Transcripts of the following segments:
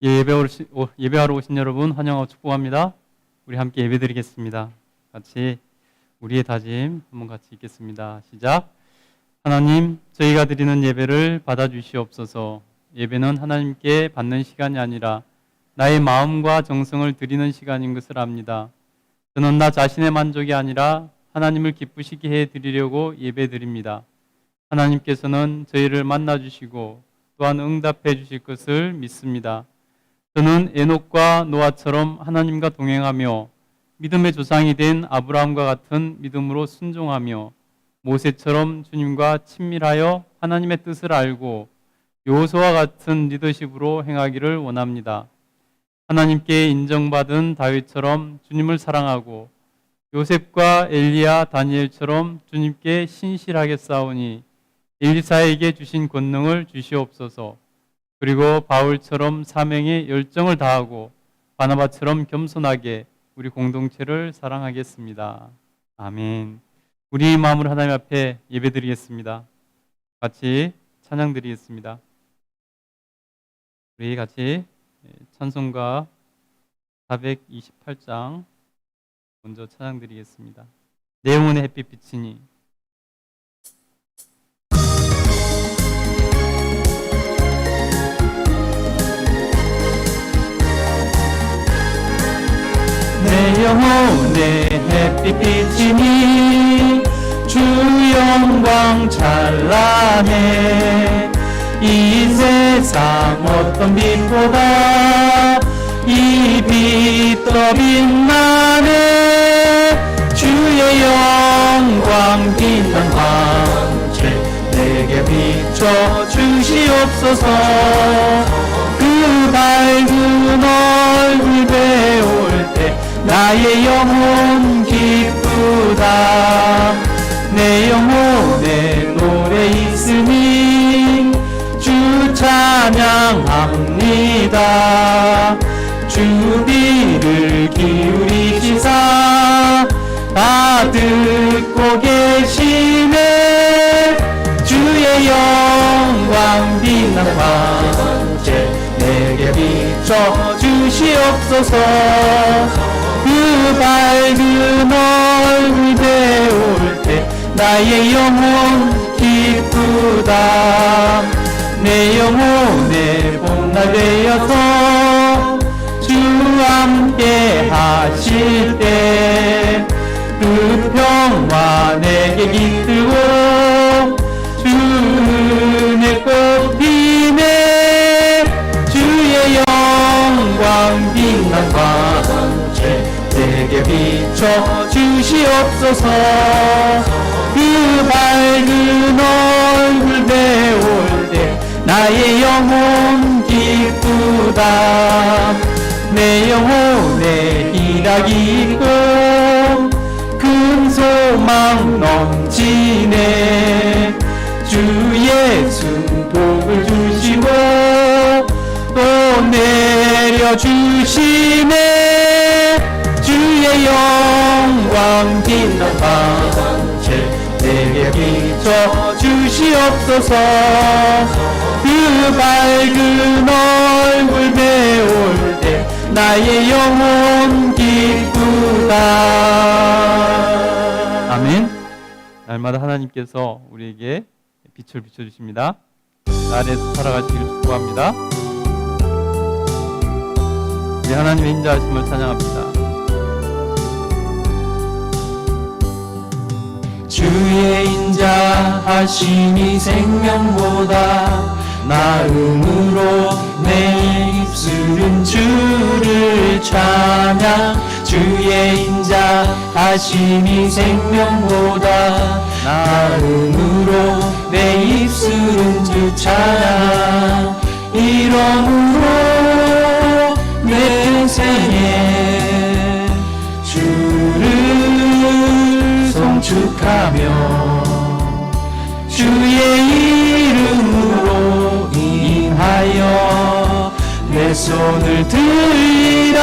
예배하러 오신 여러분 환영하고 축복합니다. 우리 함께 예배드리겠습니다. 같이 우리의 다짐 한번 같이 읽겠습니다. 시작. 하나님, 저희가 드리는 예배를 받아주시옵소서. 예배는 하나님께 받는 시간이 아니라 나의 마음과 정성을 드리는 시간인 것을 압니다. 저는 나 자신의 만족이 아니라 하나님을 기쁘시게 해드리려고 예배드립니다. 하나님께서는 저희를 만나주시고 또한 응답해 주실 것을 믿습니다. 저는 에녹과 노아처럼 하나님과 동행하며 믿음의 조상이 된 아브라함과 같은 믿음으로 순종하며 모세처럼 주님과 친밀하여 하나님의 뜻을 알고 여호수아와 같은 리더십으로 행하기를 원합니다. 하나님께 인정받은 다윗처럼 주님을 사랑하고 요셉과 엘리야, 다니엘처럼 주님께 신실하게 싸우니 엘리사에게 주신 권능을 주시옵소서. 그리고 바울처럼 사명에 열정을 다하고 바나바처럼 겸손하게 우리 공동체를 사랑하겠습니다. 아멘. 우리 마음으로 하나님 앞에 예배드리겠습니다. 같이 찬양드리겠습니다. 우리 같이 찬송가 428장 먼저 찬양드리겠습니다. 내 영혼의 햇빛 비치니. 내 영혼의 햇빛 비치니 주 영광 찬란해. 이 세상 어떤 빛보다 이 빛 더 빛나네. 주의 영광 빛난 광채 내게 비춰 주시옵소서. 그 밝은 얼굴 배울 때 나의 영혼 기쁘다. 내 영혼에 노래 있으니 주 찬양합니다. 주 귀를 기울이시사 다 듣고 계시네. 주의 영광 빛난 광채 내게 비춰 주시옵소서. 그 밝은 얼굴 배울 때 나의 영혼 기쁘다. 내 영혼의 봄날 되어서 주 함께 하실 때 그 평화 내게 깃들고 주 은혜 꽃피네. 주의 영광 빛난 광채 내게 비춰 주시옵소서. 그 밝은 얼굴 배울 때 나의 영혼 기쁘다. 내 영혼에 희락이 있고 큰 소망 넘치네. 주 예수 복을 주시고 또 내려주시네. 주의 영광 빛난 광채 내게 비춰 주시옵소서. 그 밝은 얼굴 배울 때 나의 영혼 기쁘다. 아멘. 날마다 하나님께서 우리에게 빛을 비춰주십니다. 그 안에서 살아가시기를 축복합니다. 우리 하나님의 인자하심을 찬양합니다. 주의 인자하심이 생명보다 나음으로 내 입술은 주를 찬양. 주의 인자하심이 생명보다 나음으로 내 입술은 주 찬양. 이러므로 내 평생에 주를 송축하며 주의 이름으로 인하여 내 손을 들리라.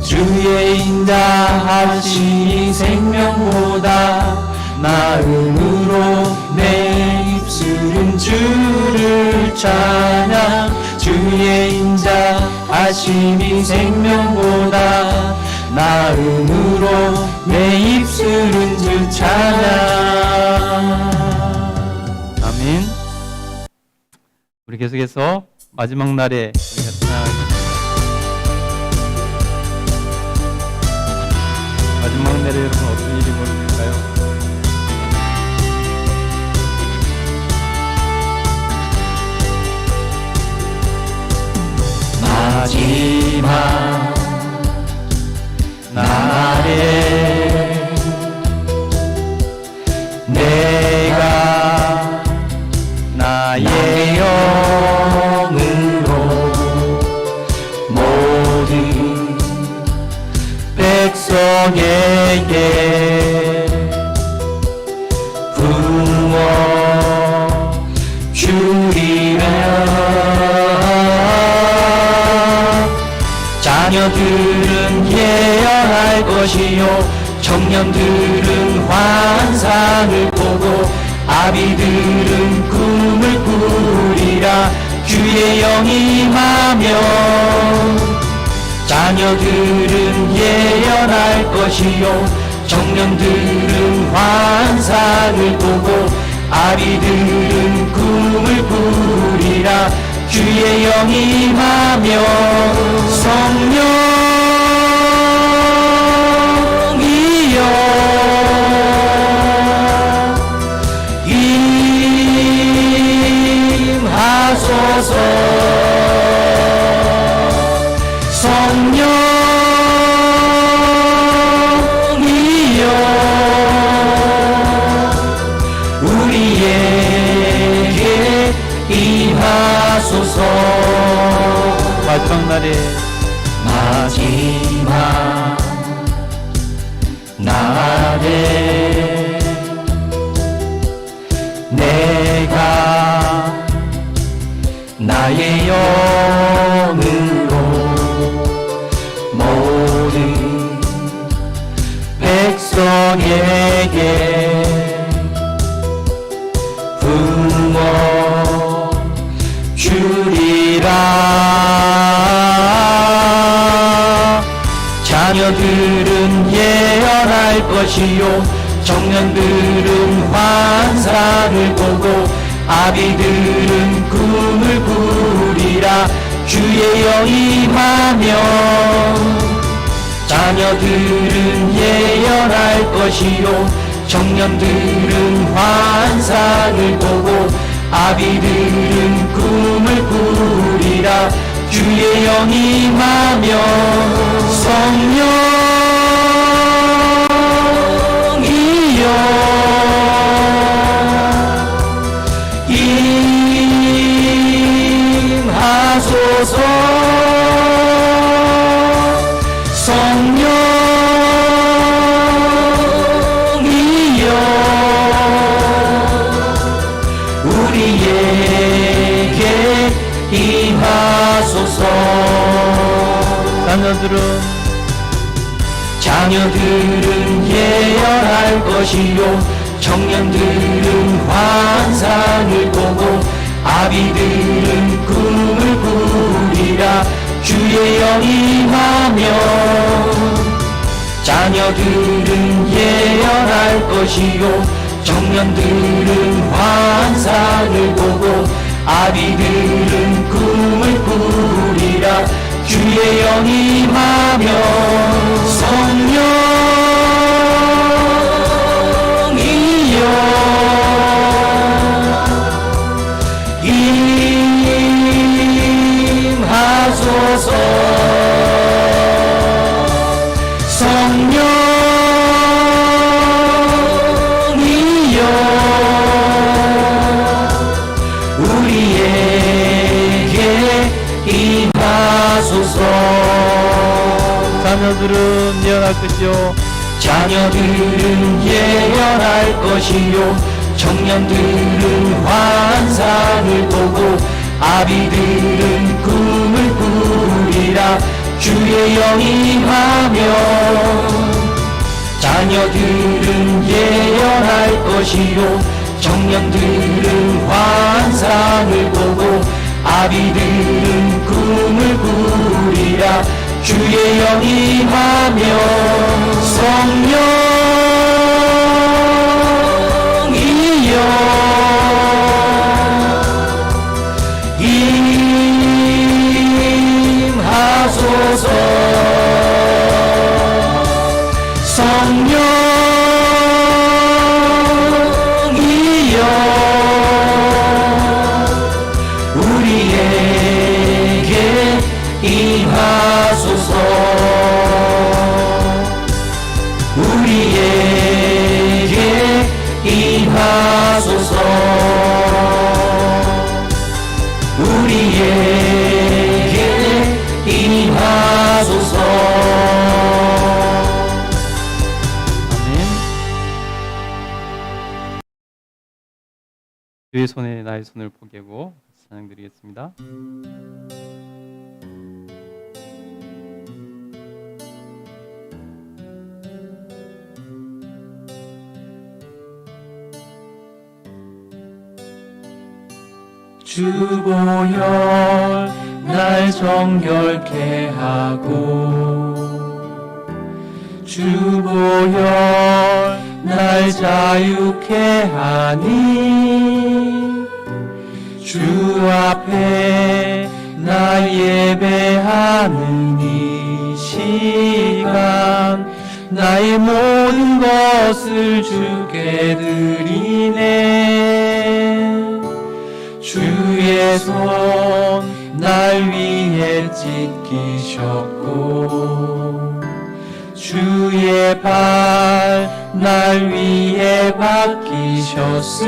주의 인자하심이 생명보다 나음으로 내 입술 입술은 주를 찬양 주의 인자하심이 생명보다 나음으로 내 입술은 주 찬양. 아멘. 우리 계속해서 마지막 날에 우리가 찬양하겠습니다. 마지막 날에 여러분 어떤 일이 벌어질까요? 마지막 날에 내가 나의 영으로 모든 백성에게 부어 주리라. 자녀들은 예언할 것이요 청년들은 환상을 보고 아비들은 꿈을 꾸리라. 주의 영이 임하면 자녀들은 예언할 것이요 청년들은 환상을 보고 아비들은 꿈을 꾸리라. 주의 영이 임하면 성령이여 임하소서. 성령이여 우리에게 임하소서. 마지막 날에 마지막 날에 내가 나의 영으로 모든 백성에게 부어 주리라. 자녀들은 예언할 것이요 청년들은 환상을 보고 아비들은 꿈을 꾸리라. 주의 영이 임하면 자녀들은 예언할 것이요 청년들은 환상을 보고 아비들은 꿈을 꾸리라. 주의 영이 임하면 성령이여 임하소서. 성령이여 우리에게 임하소서. 자녀들은 예언할 것이요 청년들은 환상을 보고 아비들은 꿈을 꾸리라. 주의 영이 임하면 자녀들은 예언할 것이요 청년들은 환상을 보고 아비들은 꿈을 꾸리라. 주의 영이 임하면 성령이여 임하소서. 성령이여 우리에게 임하소서. 자녀들은 예언할 것이요 자녀들은 예언할 것이요 청년들은 환상을 보고 아비들은 꿈을 꾸리라. 주의 영이 임하면 자녀들은 예언할 것이요 청년들은 아비들은 꿈을 꾸리라. 주의 영이 임하며 성령이여 임하소서. 성령이여 우리에게 임하소서. 우리에게 임하소서. 우리에게 임하소서. 아멘. 주의 손에 나의 손을 포개고 찬양드리겠습니다. 주보혈 날 정결케 하고 주보혈 날 자유케 하니 주 앞에 나 예배하는 이 시간 나의 모든 것을 주께 드리네. 주의 손 날 위에 찢기셨고 주의 발 날 위에 박히셨으니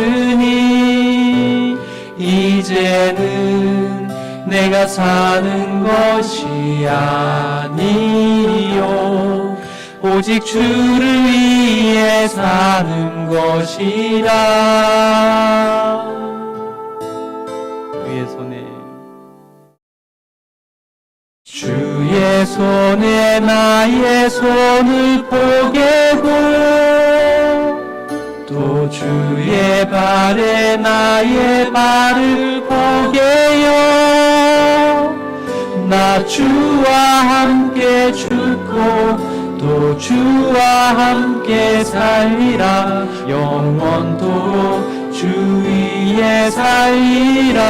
이제는 내가 사는 것이 아니요 오직 주를 위해 사는 것이라. 주의 손에 주의 손에 나의 손을 포개고 또 주의 발에 나의 발을 포개요. 나 주와 함께 죽고 또 주와 함께 살리라. 영원토록 주 위에 살리라.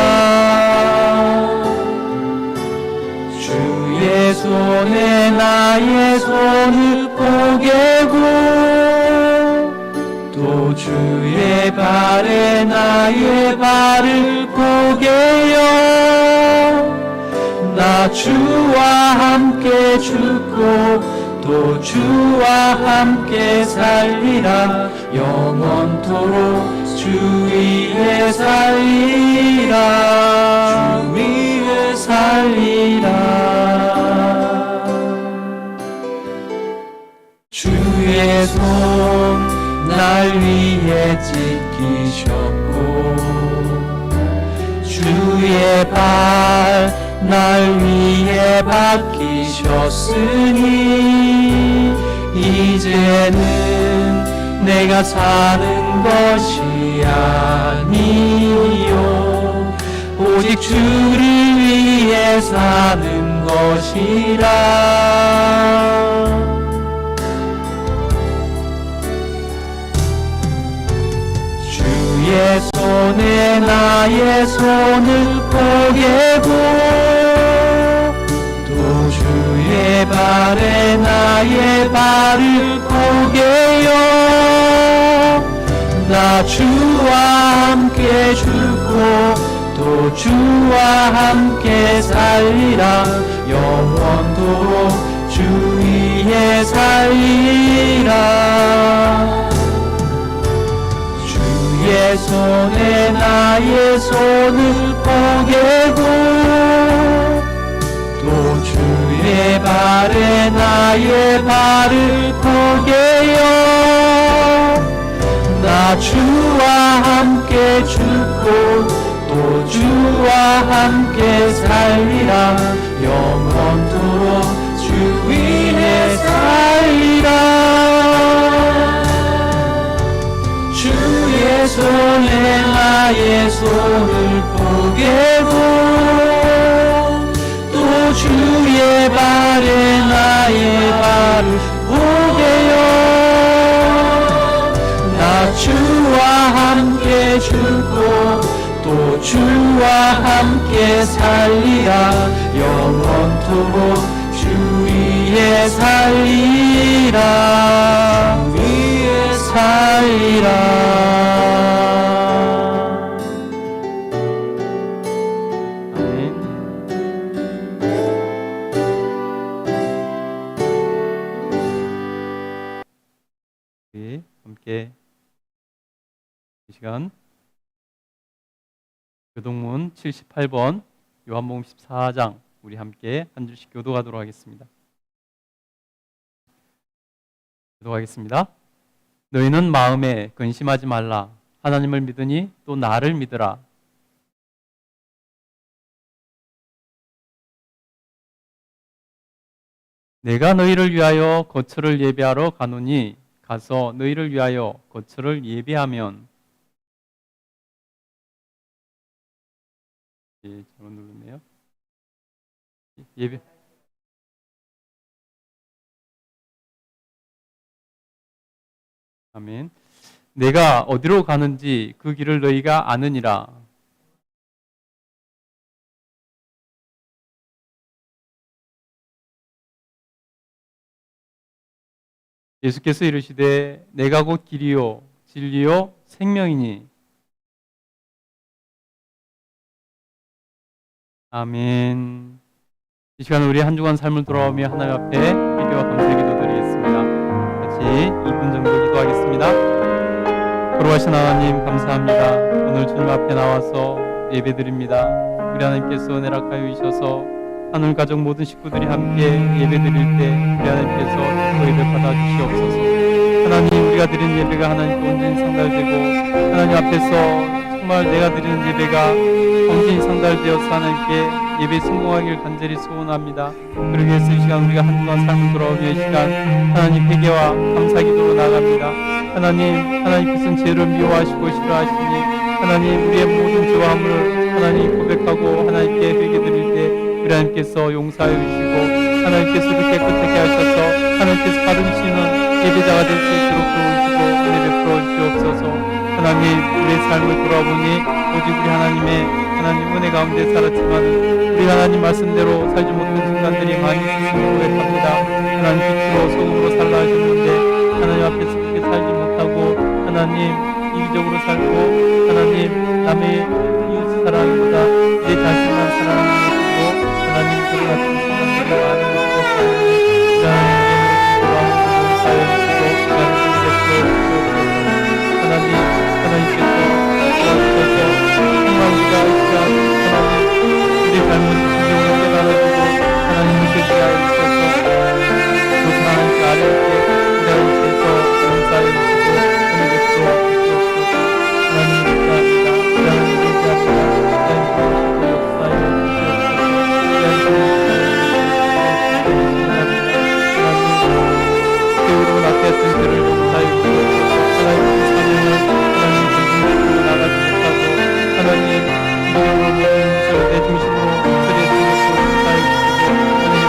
주의 손에 나의 손을 포개고 또 주의 발에 나의 발을 포개요. 나 주와 함께 죽고 또 주와 함께 살리라. 영원토록 주 위에 살리라. 주 위에 살리라. 주의 손 날 위에 찢기셨고 주의 발 날 위에 박히셨으니 이제는 내가 사는 것이 아니요 오직 주를 위해 사는 것이라. 주의 손에 나의 손을 포개고 또 주의 발에 나의 발을 포개요. 나 주와 함께 죽고 또 주와 함께 살리라. 영원토록 주 위에 살리라. 주의 손에 나의 손을 포개고 또 주의 발에 나의 발을 포개요. 나 주와 함께 죽고 또 주와 함께 살리라. 영원토록 주 위에 살리라. 주의 손에 나의 손을 포개고 주의 발에 나의 발을 보게요. 나 주와 함께 죽고 또 주와 함께 살리라. 영원토록 주 위에 살리라. 주 위에 살리라. 우리 함께 이 시간 교동문 78번 요한복음 14장 우리 함께 한 줄씩 교도하도록 하겠습니다. 교도하겠습니다. 너희는 마음에 근심하지 말라. 하나님을 믿으니 또 나를 믿으라. 내가 너희를 위하여 거처를 예비하러 가노니 가서 너희를 위하여 거처를 예비하면 잘못 누르네요. 예비 아멘. 내가 어디로 가는지 그 길을 너희가 아느니라. 예수께서 이르시되 내가 곧 길이요 진리요 생명이니. 아멘. 이 시간 우리 한 주간 삶을 돌아오며 하나님 앞에 회개와 감사의 기도 드리겠습니다. 같이 2분 정도 기도하겠습니다. 거룩하신 하나님 감사합니다. 오늘 주님 앞에 나와서 예배드립니다. 우리 하나님께서 은혜를 하여 주셔서 하늘 가족 모든 식구들이 함께 예배드릴 때 우리 하나님께서 그 예배 받아주시옵소서. 하나님 우리가 드리는 예배가 하나님께 온전히 상달되고 하나님 앞에서 정말 내가 드리는 예배가 온전히 상달되어서 하나님께 예배 성공하길 간절히 소원합니다. 그러기 위해서 이 시간 우리가 한 주간 삶을 돌아오며 이 시간 하나님 회개와 감사 기도로 나갑니다. 하나님께서는 죄를 미워하시고 싫어하시니 하나님 우리의 모든 죄와함을 하나님 고백하고 하나님께 회개드릴 때 우리 하나님께서 용서하여 주시고 하나님께서 이렇게 깨끗하게 하셔서 하나님께서 받으시는 예배자가 될 수 있도록 도우시고 은혜 베풀어 주시옵소서. 하나님 우리의 삶을 돌아보니 오직 우리 하나님 은혜 가운데 살았지만 우리 하나님 말씀대로 살지 못한 순간들이 많이 있음을 고백합니다. 하나님 빛으로 소금으로 살라 하셨는데 하나님 앞에서 그렇게 살지 못하고 하나님 이기적으로 살고 하나님 남의 이웃 사랑보다 내 자신만 사랑하는 것이고 하나님 그를 같은 순간들이 많은 것을 우리 하나님께 용서하여 주시고 하나님께 주시옵소서. 하나님께서 도와주셔서 정말 우리가 이 시간 하나님 우리의 잘못을 진정으로 깨달아주고 하나님 믿게 하여 주셔서 그 하나님께 아뢰올때 우리 하나님께서 용서하여 주시고 은혜 베풀어 주시옵소서. 하나님 감사합니다. 우리 하나님 감사합니다. 하나님 역사하여 주시옵소서. 우리 하나님 낯섰던 그를 용서하여 주시옵소서. 하나님 그 사명을 하나님 중심으로 나가지 못하고 하나님 이적으로 내 중심으로 그들의 생각도 용서하여 주시고 하나님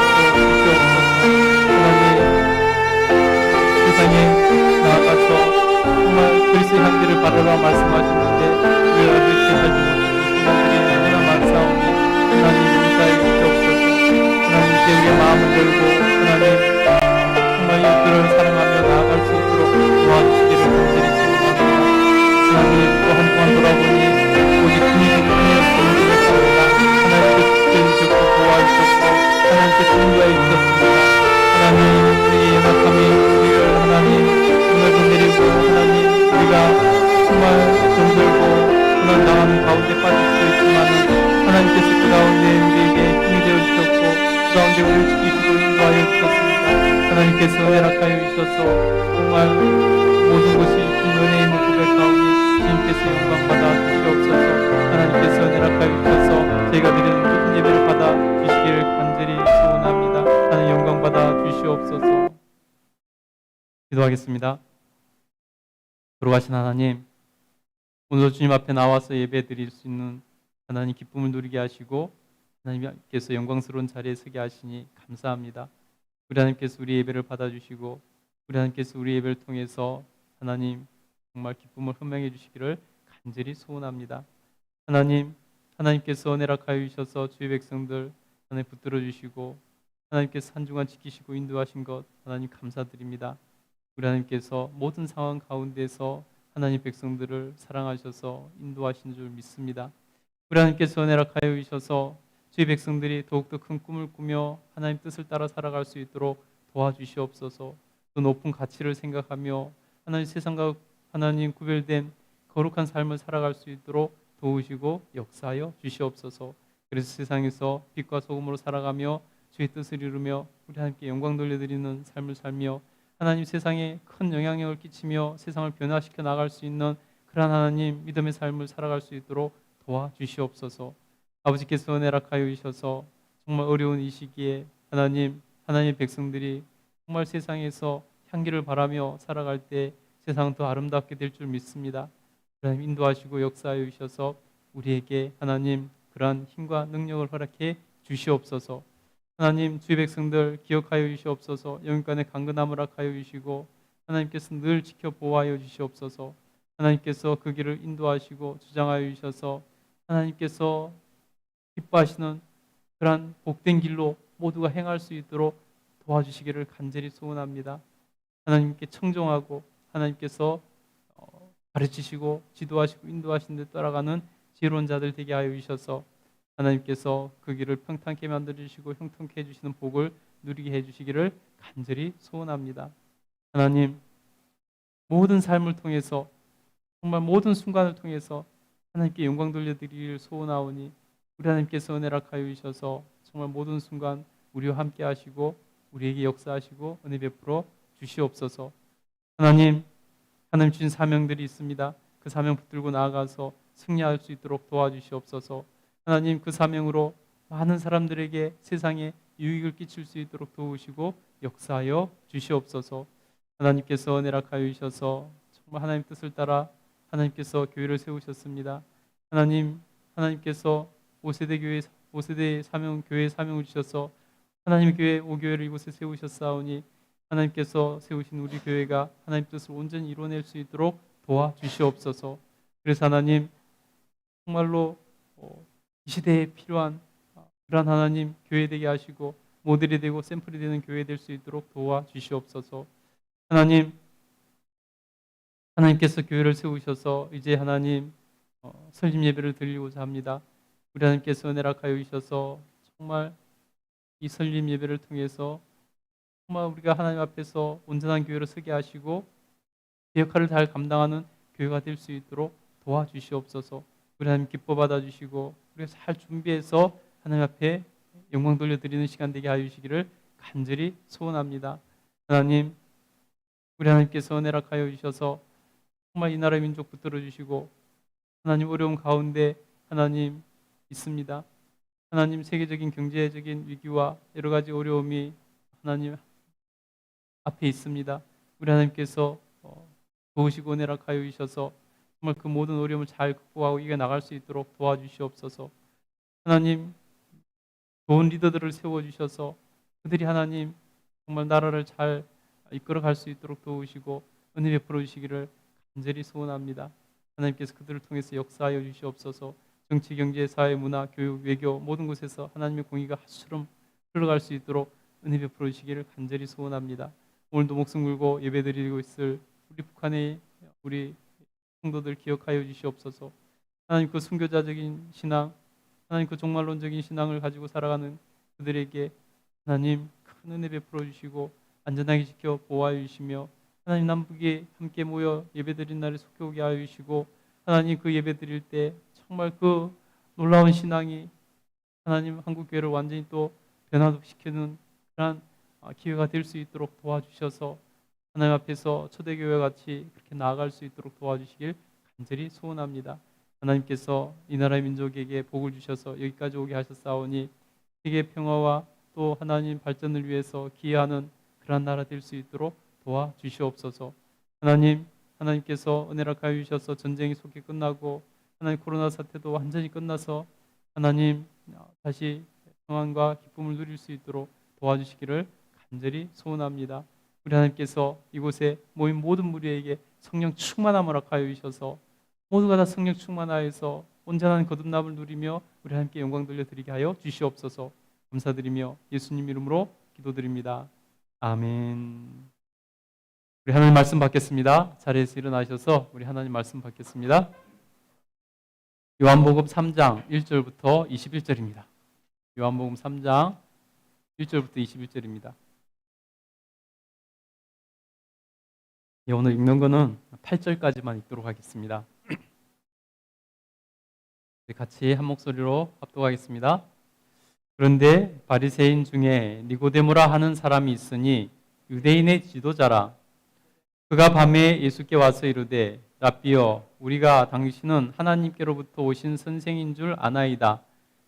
주시옵소서. 하나님 세상에 나아가서 정말 그리스도의 향기를 바라라 말씀하셨는데 우리가 그렇게 살지 못하는 순간들이 너무나 많사오니 하나님 용서하여 주시옵소서. 하나님께 우리의 마음을 열고 하나님 정말 이들을 사랑하며 나아갈 수 있도록 도와주시기를 간절히 소원합니다. 하나님 또 한 주간 돌아보니 오직 주님의 은혜였음을 고백합니다. 하나님께서 지켜주셨고 도와주셨고 하나님께서 인도하여 주셨습니다. 하나님 우리의 연약함이 우리를 하나님 무너져 내리고 하나님 우리가 정말 정들고 고난당하는 가운데 빠질 수 있지만 하나님께서 그 가운데 우리에게 힘이 되어주셨고 그 가운데 우리를 지키시고 인도하여 주셨습니다. 하나님께서 허락하여 주셔서 정말 모든 것이 주님 은혜임을 고백하오니 주님께서 영광 받아 주시옵소서. 하나님께서 허락하여 주셔서 저희가 드리는 모든 예배를 받아 주시기를 간절히 소원합니다. 하나님 영광 받아 주시옵소서. 기도하겠습니다. 거룩하신 하나님, 오늘 주님 앞에 나와서 예배 드릴 수 있는 하나님 기쁨을 누리게 하시고 하나님께서 영광스러운 자리에 서게 하시니 감사합니다. 우리 하나님께서 우리 예배를 받아주시고 우리 하나님께서 우리 예배를 통해서 하나님 정말 기쁨을 흔명해 주시기를 간절히 소원합니다. 하나님께서 은혜락하여 주셔서 주의 백성들 하나님 붙들어 주시고 하나님께서 한 주간 지키시고 인도하신 것 하나님 감사드립니다. 우리 하나님께서 모든 상황 가운데서 하나님 백성들을 사랑하셔서 인도하신 줄 믿습니다. 우리 하나님께서 은혜락하여 주셔서 주의 백성들이 더욱더 큰 꿈을 꾸며 하나님 뜻을 따라 살아갈 수 있도록 도와주시옵소서. 그 높은 가치를 생각하며 하나님 세상과 하나님 구별된 거룩한 삶을 살아갈 수 있도록 도우시고 역사하여 주시옵소서. 그래서 세상에서 빛과 소금으로 살아가며 주의 뜻을 이루며 우리 하나님께 영광 돌려드리는 삶을 살며 하나님 세상에 큰 영향력을 끼치며 세상을 변화시켜 나갈 수 있는 그러한 하나님 믿음의 삶을 살아갈 수 있도록 도와주시옵소서. 아버지께서 은혜락하여 주셔서 정말 어려운 이 시기에 하나님의 백성들이 정말 세상에서 향기를 바라며 살아갈 때 세상은 더 아름답게 될 줄 믿습니다. 하나님 인도하시고 역사하여 주셔서 우리에게 하나님 그러한 힘과 능력을 허락해 주시옵소서. 하나님 주의 백성들 기억하여 주시옵소서. 영육간의 강건함을 허락하여 주시고 하나님께서 늘 지켜 보호하여 주시옵소서. 하나님께서 그 길을 인도하시고 주장하여 주셔서 하나님께서 기뻐하시는 그러한 복된 길로 모두가 행할 수 있도록 도와주시기를 간절히 소원합니다. 하나님께 청종하고 하나님께서 가르치시고 지도하시고 인도하신 데 따라가는 지혜로운 자들 되게 하여 주셔서 하나님께서 그 길을 평탄케 만들어주시고 형통케 해주시는 복을 누리게 해주시기를 간절히 소원합니다. 하나님 모든 삶을 통해서 정말 모든 순간을 통해서 하나님께 영광 돌려드리기를 소원하오니 우리 하나님께서 은혜락하여 주셔서 정말 모든 순간 우리와 함께 하시고 우리에게 역사하시고 은혜 베풀어 주시옵소서. 하나님 주신 사명들이 있습니다. 그 사명 붙들고 나아가서 승리할 수 있도록 도와주시옵소서. 하나님 그 사명으로 많은 사람들에게 세상에 유익을 끼칠 수 있도록 도우시고 역사하여 주시옵소서. 하나님께서 은혜락하여 주셔서 정말 하나님 뜻을 따라 하나님께서 교회를 세우셨습니다. 하나님께서 5세대 사명 교회 사명을 주셔서 하나님의 교회 5교회를 이곳에 세우셨사오니 하나님께서 세우신 우리 교회가 하나님 뜻을 온전히 이루어낼 수 있도록 도와주시옵소서. 그래서 하나님 정말로 이 시대에 필요한 그런 하나님 교회 되게 하시고 모델이 되고 샘플이 되는 교회 될 수 있도록 도와주시옵소서. 하나님께서 교회를 세우셔서 이제 하나님 설립 예배를 드리고자 합니다. 우리 하나님께서 은혜락하여 주셔서 정말 이 설립 예배를 통해서 정말 우리가 하나님 앞에서 온전한 교회로 서게 하시고 그 역할을 잘 감당하는 교회가 될 수 있도록 도와주시옵소서. 우리 하나님 기뻐 받아주시고 우리가 잘 준비해서 하나님 앞에 영광 돌려드리는 시간 되게 하여 주시기를 간절히 소원합니다. 하나님 우리 하나님께서 은혜락하여 주셔서 정말 이 나라 민족 붙들어 주시고 하나님 어려운 가운데 하나님 있습니다. 하나님 세계적인 경제적인 위기와 여러 가지 어려움이 하나님 앞에 있습니다. 우리 하나님께서 도우시고 은혜락하여 주셔서 정말 그 모든 어려움을 잘 극복하고 이겨나갈 수 있도록 도와주시옵소서. 하나님 좋은 리더들을 세워주셔서 그들이 하나님 정말 나라를 잘 이끌어갈 수 있도록 도우시고 은혜 베풀어 주시기를 간절히 소원합니다. 하나님께서 그들을 통해서 역사하여 주시옵소서. 정치, 경제, 사회, 문화, 교육, 외교 모든 곳에서 하나님의 공의가 하수처럼 흘러갈 수 있도록 은혜 베풀어 주시기를 간절히 소원합니다. 오늘도 목숨 걸고 예배드리고 있을 우리 북한의 우리 성도들 기억하여 주시옵소서. 하나님 그 순교자적인 신앙, 하나님 그 종말론적인 신앙을 가지고 살아가는 그들에게 하나님 큰 은혜 베풀어 주시고 안전하게 지켜 보호하여 주시며 하나님 남북이 함께 모여 예배드린 날에 속해 오게 하여 주시고 하나님 그 예배드릴 때 정말 그 놀라운 신앙이 하나님 한국교회를 완전히 또 변화시키는 그러한 기회가 될 수 있도록 도와주셔서 하나님 앞에서 초대교회 같이 그렇게 나아갈 수 있도록 도와주시길 간절히 소원합니다. 하나님께서 이 나라의 민족에게 복을 주셔서 여기까지 오게 하셨사오니 세계 평화와 또 하나님 발전을 위해서 기여하는 그러한 나라 될 수 있도록 도와주시옵소서. 하나님께서 은혜락하여 주셔서 전쟁이 속히 끝나고 하나님 코로나 사태도 완전히 끝나서 하나님 다시 평안과 기쁨을 누릴 수 있도록 도와주시기를 간절히 소원합니다. 우리 하나님께서 이곳에 모인 모든 무리에게 성령 충만함을 허락하여 주셔서 모두가 다 성령 충만하여서 온전한 거듭남을 누리며 우리 하나님께 영광 돌려드리게 하여 주시옵소서. 감사드리며 예수님 이름으로 기도드립니다. 아멘. 우리 하나님 말씀 받겠습니다. 자리에서 일어나셔서 우리 하나님 말씀 받겠습니다. 요한복음 3장 1절부터 21절입니다. 요한복음 3장 1절부터 21절입니다. 오늘 읽는 거는 8절까지만 읽도록 하겠습니다. 같이 한 목소리로 합독하겠습니다. 그런데 바리새인 중에 니고데모라 하는 사람이 있으니 유대인의 지도자라. 그가 밤에 예수께 와서 이르되 랍비여, 우리가 당신은 하나님께로부터 오신 선생인 줄 아나이다.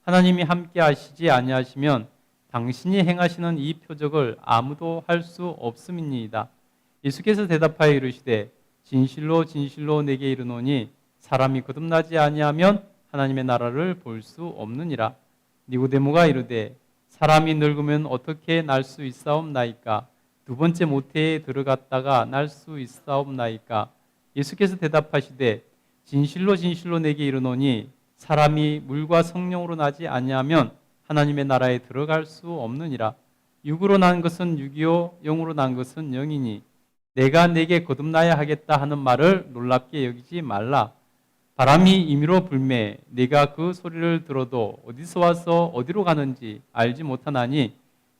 하나님이 함께 하시지 아니하시면 당신이 행하시는 이 표적을 아무도 할 수 없음이니이다. 예수께서 대답하여 이르시되 진실로 진실로 내게 이르노니 사람이 거듭나지 아니하면 하나님의 나라를 볼 수 없느니라. 니고데모가 이르되 사람이 늙으면 어떻게 날 수 있사옵나이까? 두 번째 모태에 들어갔다가 날 수 있사옵나이까? 예수께서 대답하시되 진실로 진실로 내게 이르노니 사람이 물과 성령으로 나지 아니하면 하나님의 나라에 들어갈 수 없느니라. 육으로 난 것은 육이요 영으로 난 것은 영이니 내가 내게 거듭나야 하겠다 하는 말을 놀랍게 여기지 말라. 바람이 임의로 불매 내가 그 소리를 들어도 어디서 와서 어디로 가는지 알지 못하나니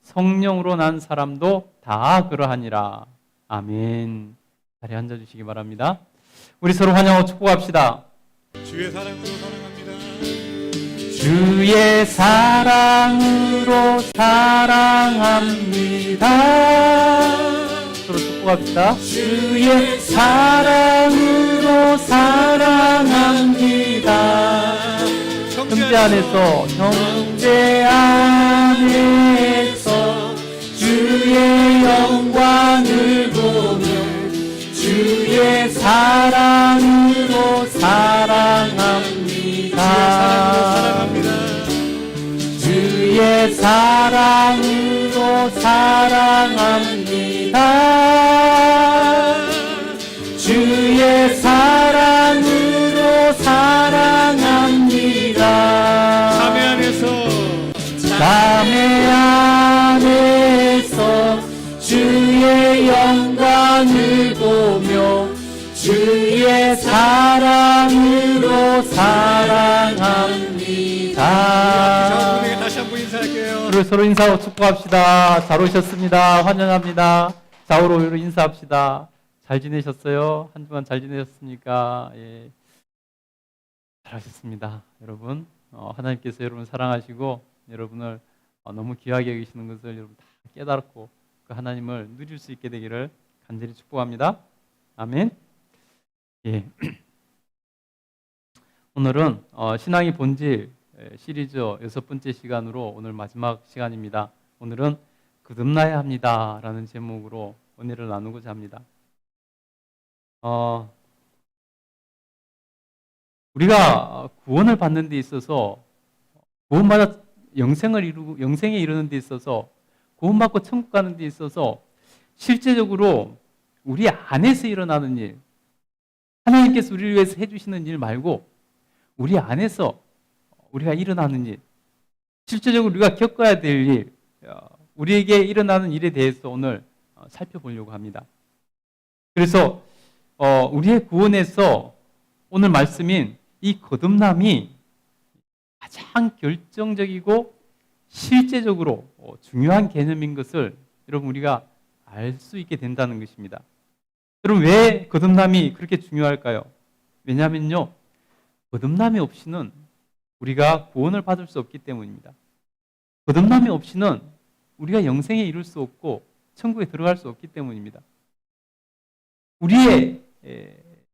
성령으로 난 사람도 다 그러하니라. 아멘. 자리에 앉아주시기 바랍니다. 우리 서로 환영하고 축복합시다. 주의 사랑으로 사랑합니다. 주의 사랑으로 사랑합니다. 서로 축복합시다. 주의 사랑으로 사랑합니다. 형제 안에서 주의 영광을 보며 주의 사랑으로 사랑합니다. 주의 사랑으로 사랑합니다. 주의 사랑으로 사랑합니다. 자매 안에서 주의 영광을 보며 주의 사랑으로 사랑합니다. 다시 한번 인사할게요. 우리 서로 인사하고 축복합시다. 잘 오셨습니다. 환영합니다. 좌우로 인사합시다. 잘 지내셨어요? 한 주간 잘 지내셨습니까? 예. 잘하셨습니다. 여러분, 하나님께서 여러분 사랑하시고 여러분을 너무 귀하게 여기시는 것을 여러분 다 깨달았고 그 하나님을 누릴 수 있게 되기를 간절히 축복합니다. 아멘. 예. 오늘은 신앙의 본질 시리즈 6번째 시간으로 오늘 마지막 시간입니다. 오늘은 거듭나야 합니다 라는 제목으로 은혜를 나누고자 합니다. 우리가 구원을 받는 데 있어서 구원받아 영생에 이르는 데 있어서 구원받고 천국 가는 데 있어서 실제적으로 우리 안에서 일어나는 일, 하나님께서 우리를 위해서 해주시는 일 말고 우리 안에서 우리가 일어나는 일, 실제적으로 우리가 겪어야 될 일, 우리에게 일어나는 일에 대해서 오늘 살펴보려고 합니다. 그래서 우리의 구원에서 오늘 말씀인 이 거듭남이 가장 결정적이고 실제적으로 중요한 개념인 것을 여러분 우리가 알 수 있게 된다는 것입니다. 여러분 왜 거듭남이 그렇게 중요할까요? 왜냐하면요, 거듭남이 없이는 우리가 구원을 받을 수 없기 때문입니다. 거듭남이 없이는 우리가 영생에 이룰 수 없고 천국에 들어갈 수 없기 때문입니다. 우리의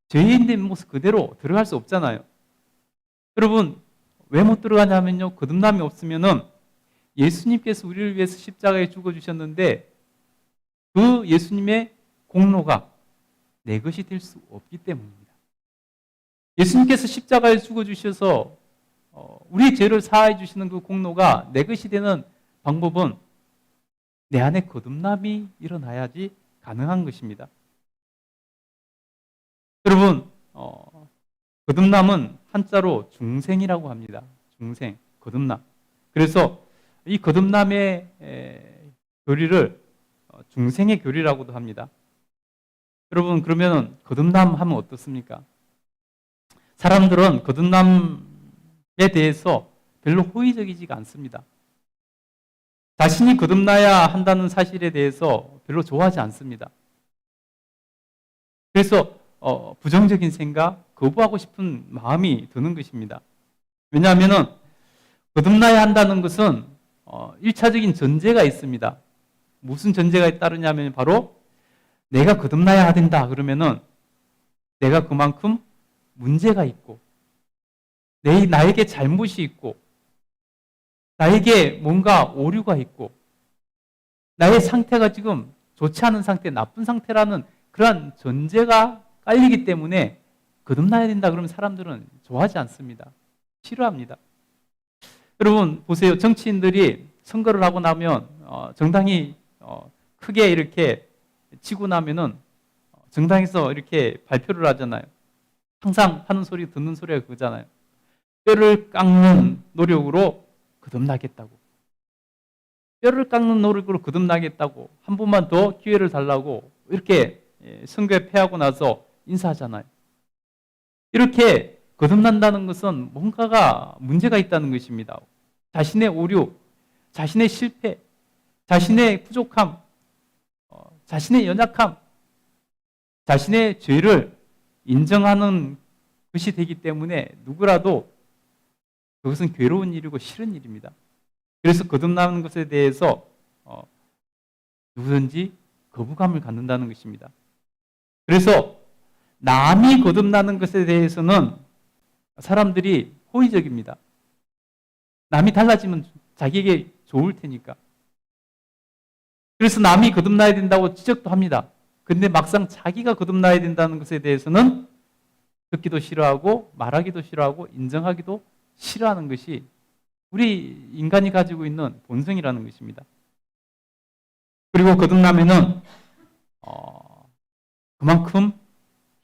죄인된 모습 그대로 들어갈 수 없잖아요. 여러분 왜 못 들어가냐면요, 거듭남이 없으면은 예수님께서 우리를 위해서 십자가에 죽어주셨는데 그 예수님의 공로가 내 것이 될 수 없기 때문입니다. 예수님께서 십자가에 죽어주셔서 우리 죄를 사하여 주시는 그 공로가 내 것이 되는 방법은 내 안에 거듭남이 일어나야지 가능한 것입니다. 여러분, 거듭남은 한자로 중생이라고 합니다. 중생, 거듭남. 그래서 이 거듭남의 교리를 중생의 교리라고도 합니다. 여러분, 그러면 거듭남 하면 어떻습니까? 사람들은 거듭남에 대해서 별로 호의적이지가 않습니다. 자신이 거듭나야 한다는 사실에 대해서 별로 좋아하지 않습니다. 그래서 부정적인 생각, 거부하고 싶은 마음이 드는 것입니다. 왜냐하면 거듭나야 한다는 것은 1차적인 전제가 있습니다. 무슨 전제가 따르냐면 바로 내가 거듭나야 된다 그러면은 내가 그만큼 문제가 있고 나에게 잘못이 있고 나에게 뭔가 오류가 있고 나의 상태가 지금 좋지 않은 상태, 나쁜 상태라는 그러한 전제가 깔리기 때문에 거듭나야 된다 그러면 사람들은 좋아하지 않습니다. 싫어합니다. 여러분 보세요. 정치인들이 선거를 하고 나면 정당이 크게 이렇게 치고 나면은 정당에서 이렇게 발표를 하잖아요. 항상 하는 소리 듣는 소리가 그거잖아요. 뼈를 깎는 노력으로 거듭나겠다고. 뼈를 깎는 노력으로 거듭나겠다고. 한 번만 더 기회를 달라고 이렇게 선거에 패하고 나서 인사하잖아요. 이렇게 거듭난다는 것은 뭔가가 문제가 있다는 것입니다. 자신의 오류, 자신의 실패, 자신의 부족함, 자신의 연약함, 자신의 죄를 인정하는 것이 되기 때문에 누구라도 그것은 괴로운 일이고 싫은 일입니다. 그래서 거듭나는 것에 대해서 누구든지 거부감을 갖는다는 것입니다. 그래서 남이 거듭나는 것에 대해서는 사람들이 호의적입니다. 남이 달라지면 자기에게 좋을 테니까. 그래서 남이 거듭나야 된다고 지적도 합니다. 근데 막상 자기가 거듭나야 된다는 것에 대해서는 듣기도 싫어하고 말하기도 싫어하고 인정하기도 싫어하는 것이 우리 인간이 가지고 있는 본성이라는 것입니다. 그리고 거듭나면은 그만큼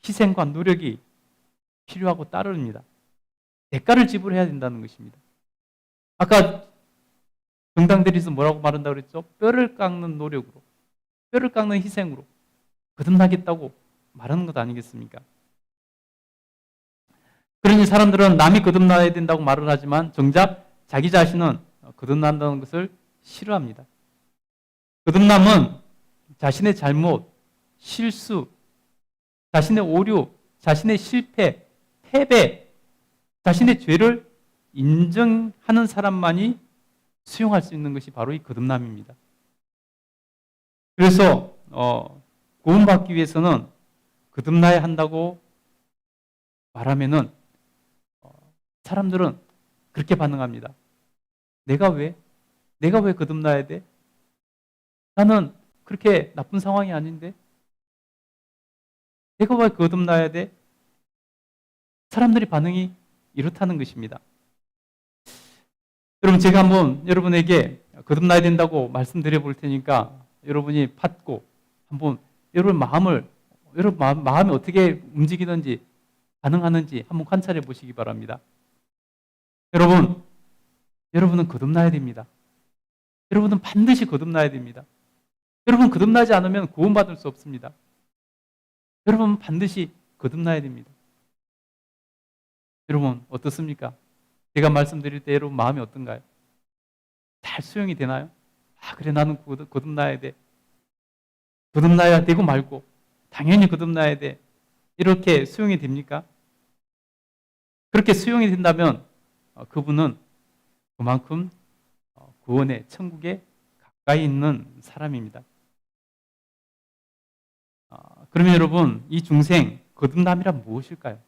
희생과 노력이 필요하고 따릅니다. 대가를 지불해야 된다는 것입니다. 아까 정당들이서 뭐라고 말한다고 그랬죠? 뼈를 깎는 노력으로, 뼈를 깎는 희생으로 거듭나겠다고 말하는 것 아니겠습니까? 그러니 사람들은 남이 거듭나야 된다고 말을 하지만 정작 자기 자신은 거듭난다는 것을 싫어합니다. 거듭남은 자신의 잘못, 실수, 자신의 오류, 자신의 실패, 패배, 자신의 죄를 인정하는 사람만이 수용할 수 있는 것이 바로 이 거듭남입니다. 그래서 구원받기 위해서는 거듭나야 한다고 말하면은 사람들은 그렇게 반응합니다. 내가 왜 거듭나야 돼? 나는 그렇게 나쁜 상황이 아닌데? 내가 왜 거듭나야 돼? 사람들이 반응이 이렇다는 것입니다. 여러분, 제가 한번 여러분에게 거듭나야 된다고 말씀드려 볼 테니까 여러분이 받고 한번 여러분 마음이 어떻게 움직이는지 반응하는지 한번 관찰해 보시기 바랍니다. 여러분은 거듭나야 됩니다. 여러분은 반드시 거듭나야 됩니다. 여러분 거듭나지 않으면 구원받을 수 없습니다. 여러분 반드시 거듭나야 됩니다. 여러분 어떻습니까? 제가 말씀드릴 때 여러분 마음이 어떤가요? 잘 수용이 되나요? 그래 나는 거듭나야 돼. 거듭나야 되고 말고 당연히 거듭나야 돼. 이렇게 수용이 됩니까? 그렇게 수용이 된다면 그분은 그만큼 구원의 천국에 가까이 있는 사람입니다. 그러면 여러분 이 중생 거듭남이란 무엇일까요?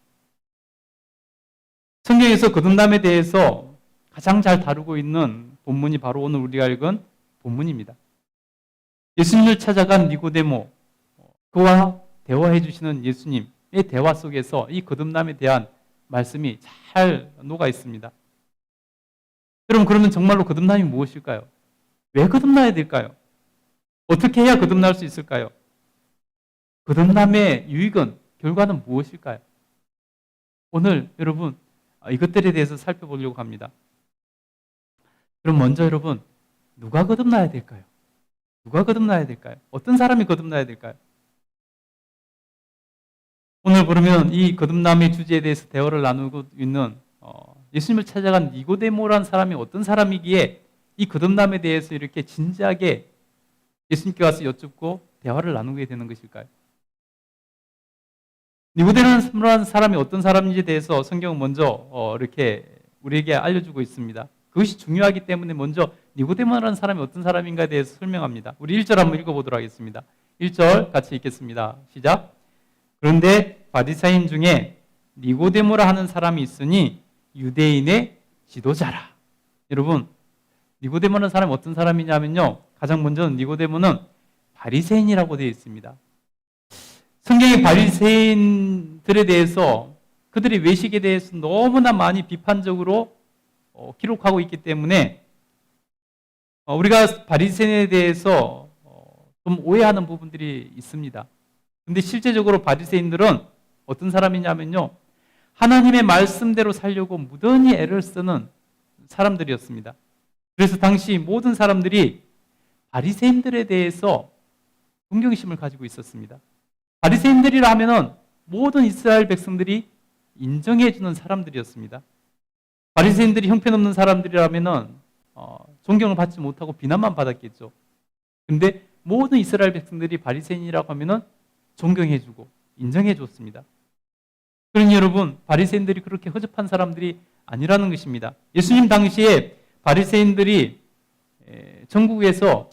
성경에서 거듭남에 대해서 가장 잘 다루고 있는 본문이 바로 오늘 우리가 읽은 본문입니다. 예수님을 찾아간 니고데모, 그와 대화해 주시는 예수님의 대화 속에서 이 거듭남에 대한 말씀이 잘 녹아 있습니다. 여러분, 그러면 정말로 거듭남이 무엇일까요? 왜 거듭나야 될까요? 어떻게 해야 거듭날 수 있을까요? 거듭남의 유익은, 결과는 무엇일까요? 오늘 여러분 이것들에 대해서 살펴보려고 합니다. 그럼 먼저 여러분, 누가 거듭나야 될까요? 누가 거듭나야 될까요? 어떤 사람이 거듭나야 될까요? 오늘 그러면 이 거듭남의 주제에 대해서 대화를 나누고 있는 예수님을 찾아간 니고데모라는 사람이 어떤 사람이기에 이 거듭남에 대해서 이렇게 진지하게 예수님께 와서 여쭙고 대화를 나누게 되는 것일까요? 니고데모라는 사람이 어떤 사람인지에 대해서 성경은 먼저 이렇게 우리에게 알려주고 있습니다. 그것이 중요하기 때문에 먼저 니고데모라는 사람이 어떤 사람인가에 대해서 설명합니다. 우리 1절 한번 읽어보도록 하겠습니다. 1절 같이 읽겠습니다. 시작. 그런데 바리새인 중에 니고데모라 하는 사람이 있으니 유대인의 지도자라. 여러분, 니고데모라는 사람이 어떤 사람이냐면요, 가장 먼저 니고데모는 바리새인이라고 되어 있습니다. 성경의 바리새인들에 대해서, 그들의 외식에 대해서 너무나 많이 비판적으로 기록하고 있기 때문에 우리가 바리새인에 대해서 좀 오해하는 부분들이 있습니다. 근데 실제적으로 바리새인들은 어떤 사람이냐면요, 하나님의 말씀대로 살려고 무던히 애를 쓰는 사람들이었습니다. 그래서 당시 모든 사람들이 바리새인들에 대해서 존경심을 가지고 있었습니다. 바리새인들이라 하면은 모든 이스라엘 백성들이 인정해주는 사람들이었습니다. 바리새인들이 형편없는 사람들이라면은 존경을 받지 못하고 비난만 받았겠죠. 근데 모든 이스라엘 백성들이 바리새인이라고 하면은 존경해주고 인정해줬습니다. 그러니 여러분, 바리새인들이 그렇게 허접한 사람들이 아니라는 것입니다. 예수님 당시에 바리새인들이 전국에서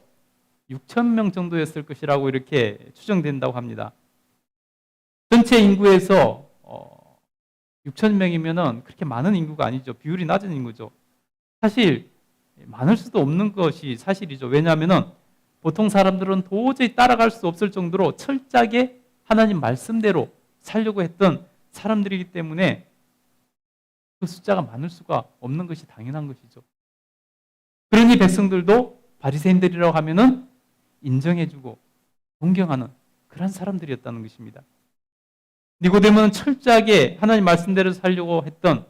6천 명 정도였을 것이라고 이렇게 추정된다고 합니다. 전체 인구에서 6천 명이면은 그렇게 많은 인구가 아니죠. 비율이 낮은 인구죠. 사실 많을 수도 없는 것이 사실이죠. 왜냐하면은 보통 사람들은 도저히 따라갈 수 없을 정도로 철저하게 하나님 말씀대로 살려고 했던 사람들이기 때문에 그 숫자가 많을 수가 없는 것이 당연한 것이죠. 그러니 백성들도 바리새인들이라고 하면은 인정해주고 존경하는 그런 사람들이었다는 것입니다. 니고데모는 철저하게 하나님 말씀대로 살려고 했던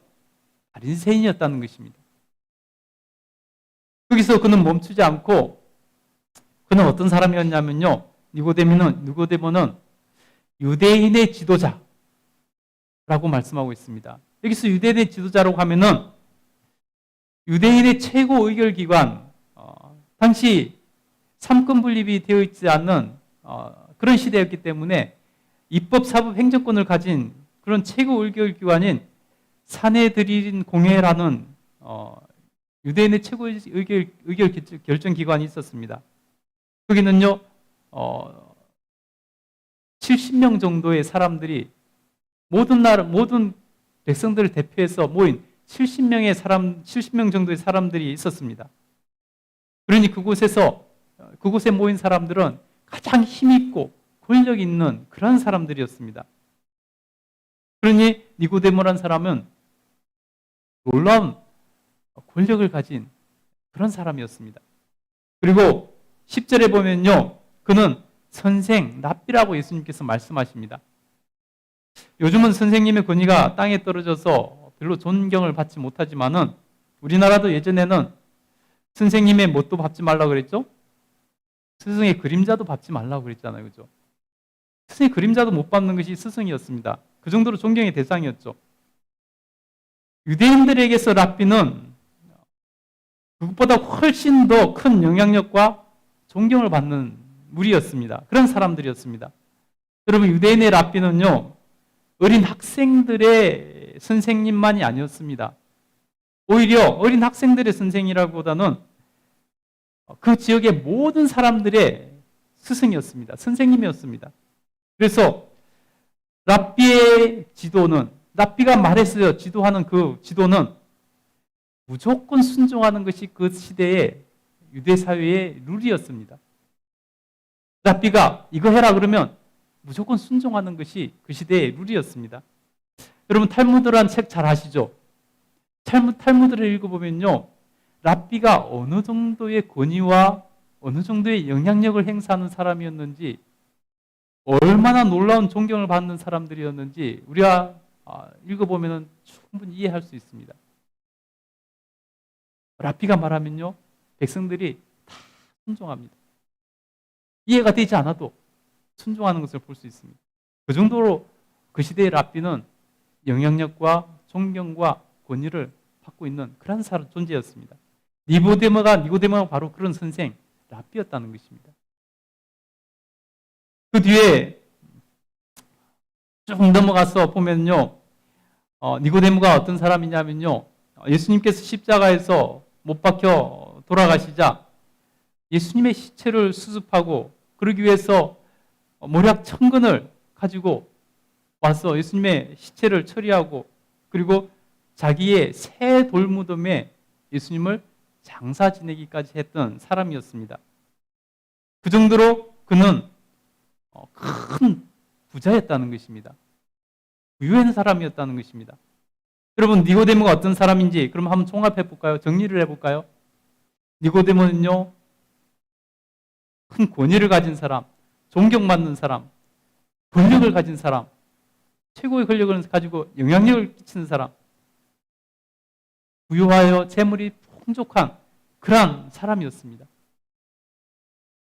바리새인이었다는 것입니다. 거기서 그는 멈추지 않고 그는 어떤 사람이었냐면요, 니고데모는 유대인의 지도자라고 말씀하고 있습니다. 여기서 유대인의 지도자라고 하면은 유대인의 최고 의결기관, 당시 삼권 분립이 되어 있지 않는 그런 시대였기 때문에 입법, 사법, 행정권을 가진 그런 최고 의결기관인 사내드린 공회라는 유대인의 최고 의결 결정기관이 있었습니다. 거기는요 70명 정도의 사람들이 모든 백성들을 대표해서 모인 70명 정도의 사람들이 있었습니다. 그러니 그곳에 모인 사람들은 가장 힘있고 권력 있는 그런 사람들이었습니다. 그러니 니고데모라는 사람은 놀라운 권력을 가진 그런 사람이었습니다. 그리고 10절에 보면요, 그는 선생, 랍비라고 예수님께서 말씀하십니다. 요즘은 선생님의 권위가 땅에 떨어져서 별로 존경을 받지 못하지만은 우리나라도 예전에는 선생님의 뭣도 밟지 말라고 그랬죠? 스승의 그림자도 밟지 말라고 그랬잖아요. 그죠? 스승의 그림자도 못 밟는 것이 스승이었습니다. 그 정도로 존경의 대상이었죠. 유대인들에게서 랍비는 그것보다 훨씬 더 큰 영향력과 존경을 받는 무리였습니다. 그런 사람들이었습니다. 여러분, 유대인의 랍비는요, 어린 학생들의 선생님만이 아니었습니다. 오히려 어린 학생들의 선생이라기보다는 그 지역의 모든 사람들의 스승이었습니다. 선생님이었습니다. 그래서 랍비의 지도는, 랍비가 말했어요. 지도하는 그 지도는 무조건 순종하는 것이 그 시대의 유대 사회의 룰이었습니다. 랍비가 이거 해라 그러면 무조건 순종하는 것이 그 시대의 룰이었습니다. 여러분, 탈무드라는 책 잘 아시죠? 탈무드를 읽어보면요, 랍비가 어느 정도의 권위와 어느 정도의 영향력을 행사하는 사람이었는지, 얼마나 놀라운 존경을 받는 사람들이었는지 우리가 읽어보면 충분히 이해할 수 있습니다. 랍비가 말하면요, 백성들이 다 순종합니다. 이해가 되지 않아도 순종하는 것을 볼 수 있습니다. 그 정도로 그 시대의 랍비는 영향력과 존경과 권위를 받고 있는 그런 존재였습니다. 니고데모가 바로 그런 선생 랍비였다는 것입니다. 그 뒤에 쭉 넘어가서 보면요, 니고데모가 어떤 사람이냐면요, 예수님께서 십자가에서 못 박혀 돌아가시자 예수님의 시체를 수습하고 그러기 위해서 모략 천근을 가지고 와서 예수님의 시체를 처리하고, 그리고 자기의 새 돌무덤에 예수님을 장사 지내기까지 했던 사람이었습니다. 그 정도로 그는 큰 부자였다는 것입니다. 부유한 사람이었다는 것입니다. 여러분, 니고데모가 어떤 사람인지 그럼 한번 종합해 볼까요? 정리를 해볼까요? 니고데모는요, 큰 권위를 가진 사람, 존경받는 사람, 권력을 가진 사람, 최고의 권력을 가지고 영향력을 끼치는 사람, 부유하여 재물이 풍족한 그러한 사람이었습니다.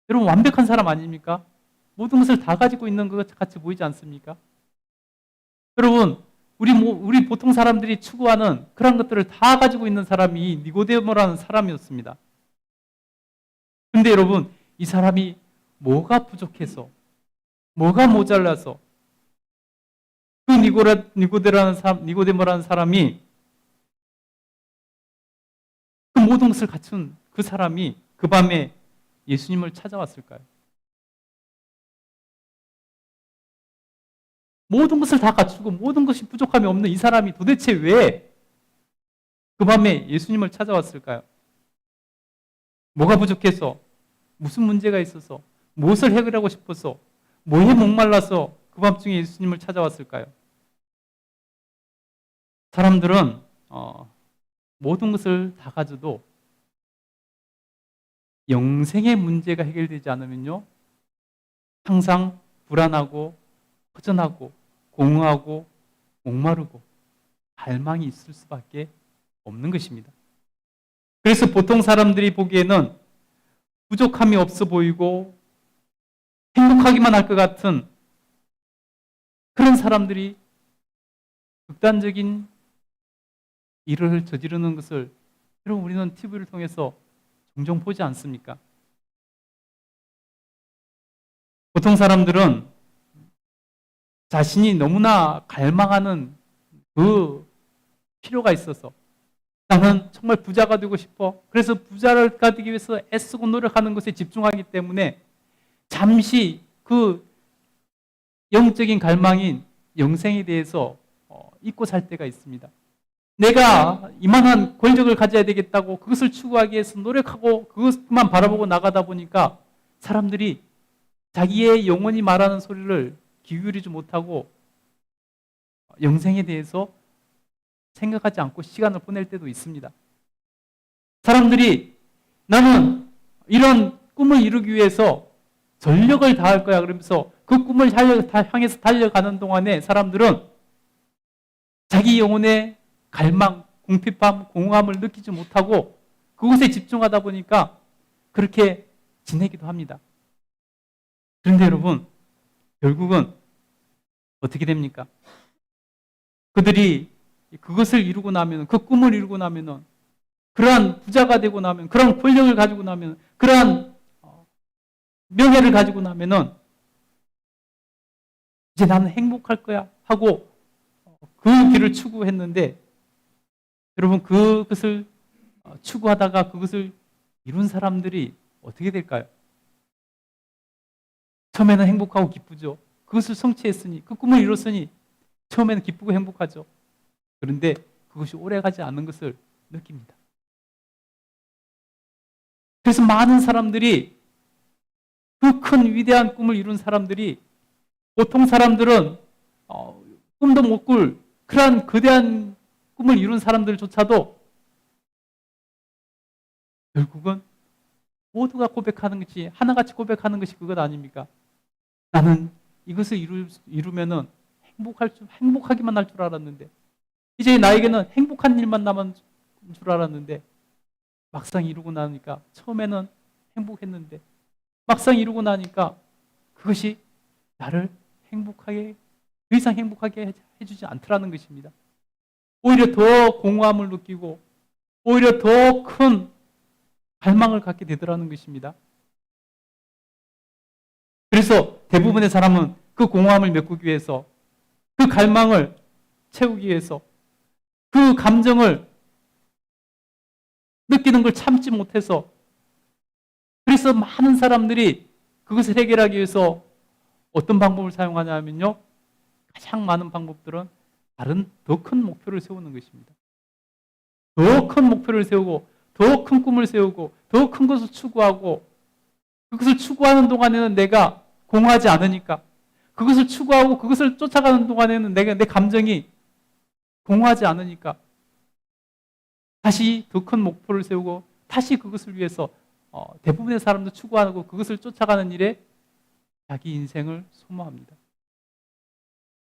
여러분, 완벽한 사람 아닙니까? 모든 것을 다 가지고 있는 것 같이 보이지 않습니까? 여러분, 우리 보통 사람들이 추구하는 그런 것들을 다 가지고 있는 사람이 니고데모라는 사람이었습니다. 근데 여러분, 이 사람이 뭐가 부족해서, 뭐가 모자라서 그 니고데모라는 사람이, 그 모든 것을 갖춘 그 사람이 그 밤에 예수님을 찾아왔을까요? 모든 것을 다 갖추고 모든 것이 부족함이 없는 이 사람이 도대체 왜 그 밤에 예수님을 찾아왔을까요? 뭐가 부족해서, 무슨 문제가 있어서, 무엇을 해결하고 싶어서, 뭐에 목말라서 그 밤중에 예수님을 찾아왔을까요? 사람들은 모든 것을 다 가져도 영생의 문제가 해결되지 않으면요, 항상 불안하고 허전하고 공허하고 목마르고 갈망이 있을 수밖에 없는 것입니다. 그래서 보통 사람들이 보기에는 부족함이 없어 보이고 행복하기만 할 것 같은 그런 사람들이 극단적인 일을 저지르는 것을 여러분, 우리는 TV를 통해서 종종 보지 않습니까? 보통 사람들은 자신이 너무나 갈망하는 그 필요가 있어서, 나는 정말 부자가 되고 싶어, 그래서 부자가 되기 위해서 애쓰고 노력하는 것에 집중하기 때문에 잠시 그 영적인 갈망인 영생에 대해서 잊고 살 때가 있습니다. 내가 이만한 권력을 가져야 되겠다고 그것을 추구하기 위해서 노력하고 그것만 바라보고 나가다 보니까 사람들이 자기의 영혼이 말하는 소리를 기울이지 못하고 영생에 대해서 생각하지 않고 시간을 보낼 때도 있습니다. 사람들이 나는 이런 꿈을 이루기 위해서 전력을 다할 거야 그러면서 그 꿈을 향해서 달려가는 동안에 사람들은 자기 영혼의 갈망, 궁핍함, 공허함을 느끼지 못하고 그것에 집중하다 보니까 그렇게 지내기도 합니다. 그런데 여러분, 결국은 어떻게 됩니까? 그들이 그것을 이루고 나면, 그 꿈을 이루고 나면, 그러한 부자가 되고 나면, 그러한 권력을 가지고 나면, 그러한 명예를 가지고 나면은 이제 나는 행복할 거야 하고 그 길을 추구했는데, 여러분, 그것을 추구하다가 그것을 이룬 사람들이 어떻게 될까요? 처음에는 행복하고 기쁘죠. 그것을 성취했으니, 그 꿈을 이뤘으니 처음에는 기쁘고 행복하죠. 그런데 그것이 오래가지 않는 것을 느낍니다. 그래서 많은 사람들이, 그 큰 위대한 꿈을 이룬 사람들이, 보통 사람들은 꿈도 못 꿀 그러한 거대한 꿈을 이룬 사람들조차도 결국은 모두가 고백하는 것이, 하나같이 고백하는 것이 그것 아닙니까? 나는 이것을 이루면은 행복하기만 할 줄 알았는데, 이제 나에게는 행복한 일만 남은 줄 알았는데, 막상 이루고 나니까, 처음에는 행복했는데, 막상 이루고 나니까 그것이 나를 더 이상 행복하게 해주지 않더라는 것입니다. 오히려 더 공허함을 느끼고, 오히려 더 큰 갈망을 갖게 되더라는 것입니다. 그래서 대부분의 사람은 그 공허함을 메꾸기 위해서, 그 갈망을 채우기 위해서, 그 감정을 느끼는 걸 참지 못해서, 그래서 많은 사람들이 그것을 해결하기 위해서 어떤 방법을 사용하냐면요, 가장 많은 방법들은 다른 더 큰 목표를 세우는 것입니다. 더 큰 목표를 세우고, 더 큰 꿈을 세우고, 더 큰 것을 추구하고, 그것을 추구하는 동안에는 내가 공허하지 않으니까, 그것을 추구하고 그것을 쫓아가는 동안에는 내 감정이 공허하지 않으니까, 다시 더 큰 목표를 세우고, 다시 그것을 위해서 대부분의 사람도 추구하고 그것을 쫓아가는 일에 자기 인생을 소모합니다.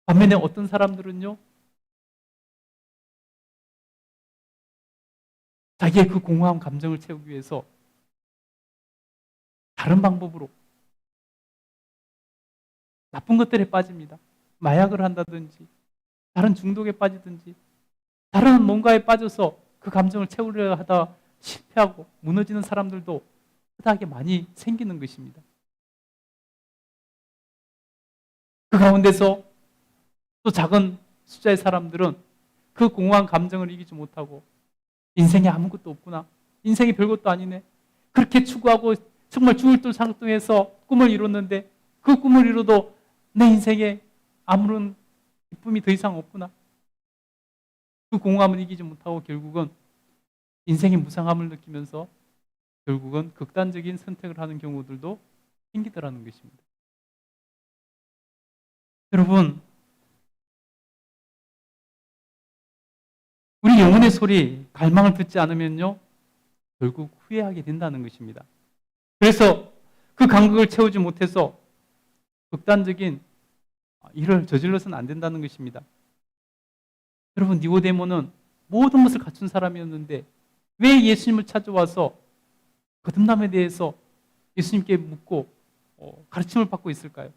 반면에 어떤 사람들은요, 자기의 그 공허한 감정을 채우기 위해서 다른 방법으로 나쁜 것들에 빠집니다. 마약을 한다든지, 다른 중독에 빠지든지, 다른 뭔가에 빠져서 그 감정을 채우려 하다 실패하고 무너지는 사람들도 흔하게 많이 생기는 것입니다. 그 가운데서 또 작은 숫자의 사람들은 그 공허한 감정을 이기지 못하고, 인생에 아무것도 없구나, 인생이 별것도 아니네, 그렇게 추구하고 정말 죽을 듯 상통해서 꿈을 이뤘는데 그 꿈을 이뤄도 내 인생에 아무런 기쁨이 더 이상 없구나, 그 공허함을 이기지 못하고 결국은 인생의 무상함을 느끼면서 결국은 극단적인 선택을 하는 경우들도 생기더라는 것입니다. 여러분, 우리 영혼의 소리, 갈망을 듣지 않으면요, 결국 후회하게 된다는 것입니다. 그래서 그 간극을 채우지 못해서 극단적인 일을 저질러서는 안 된다는 것입니다. 여러분, 니고데모는 모든 것을 갖춘 사람이었는데 왜 예수님을 찾아와서 거듭남에 대해서 예수님께 묻고 가르침을 받고 있을까요?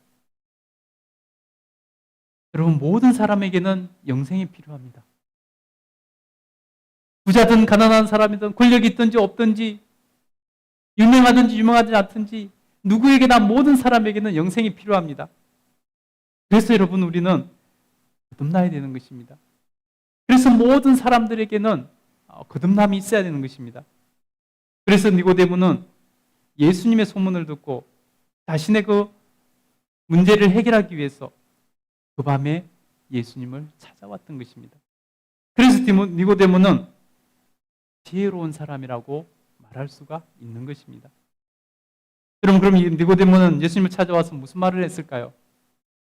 여러분, 모든 사람에게는 영생이 필요합니다. 부자든 가난한 사람이든 권력이 있든지 없든지 유명하든지 유명하지 않든지 누구에게나 모든 사람에게는 영생이 필요합니다. 그래서 여러분, 우리는 거듭나야 되는 것입니다. 그래서 모든 사람들에게는 거듭남이 있어야 되는 것입니다. 그래서 니고데모는 예수님의 소문을 듣고 자신의 그 문제를 해결하기 위해서 그 밤에 예수님을 찾아왔던 것입니다. 그래서 니고데모는 지혜로운 사람이라고 말할 수가 있는 것입니다. 여러분, 그럼 이 니고데모는 예수님을 찾아와서 무슨 말을 했을까요?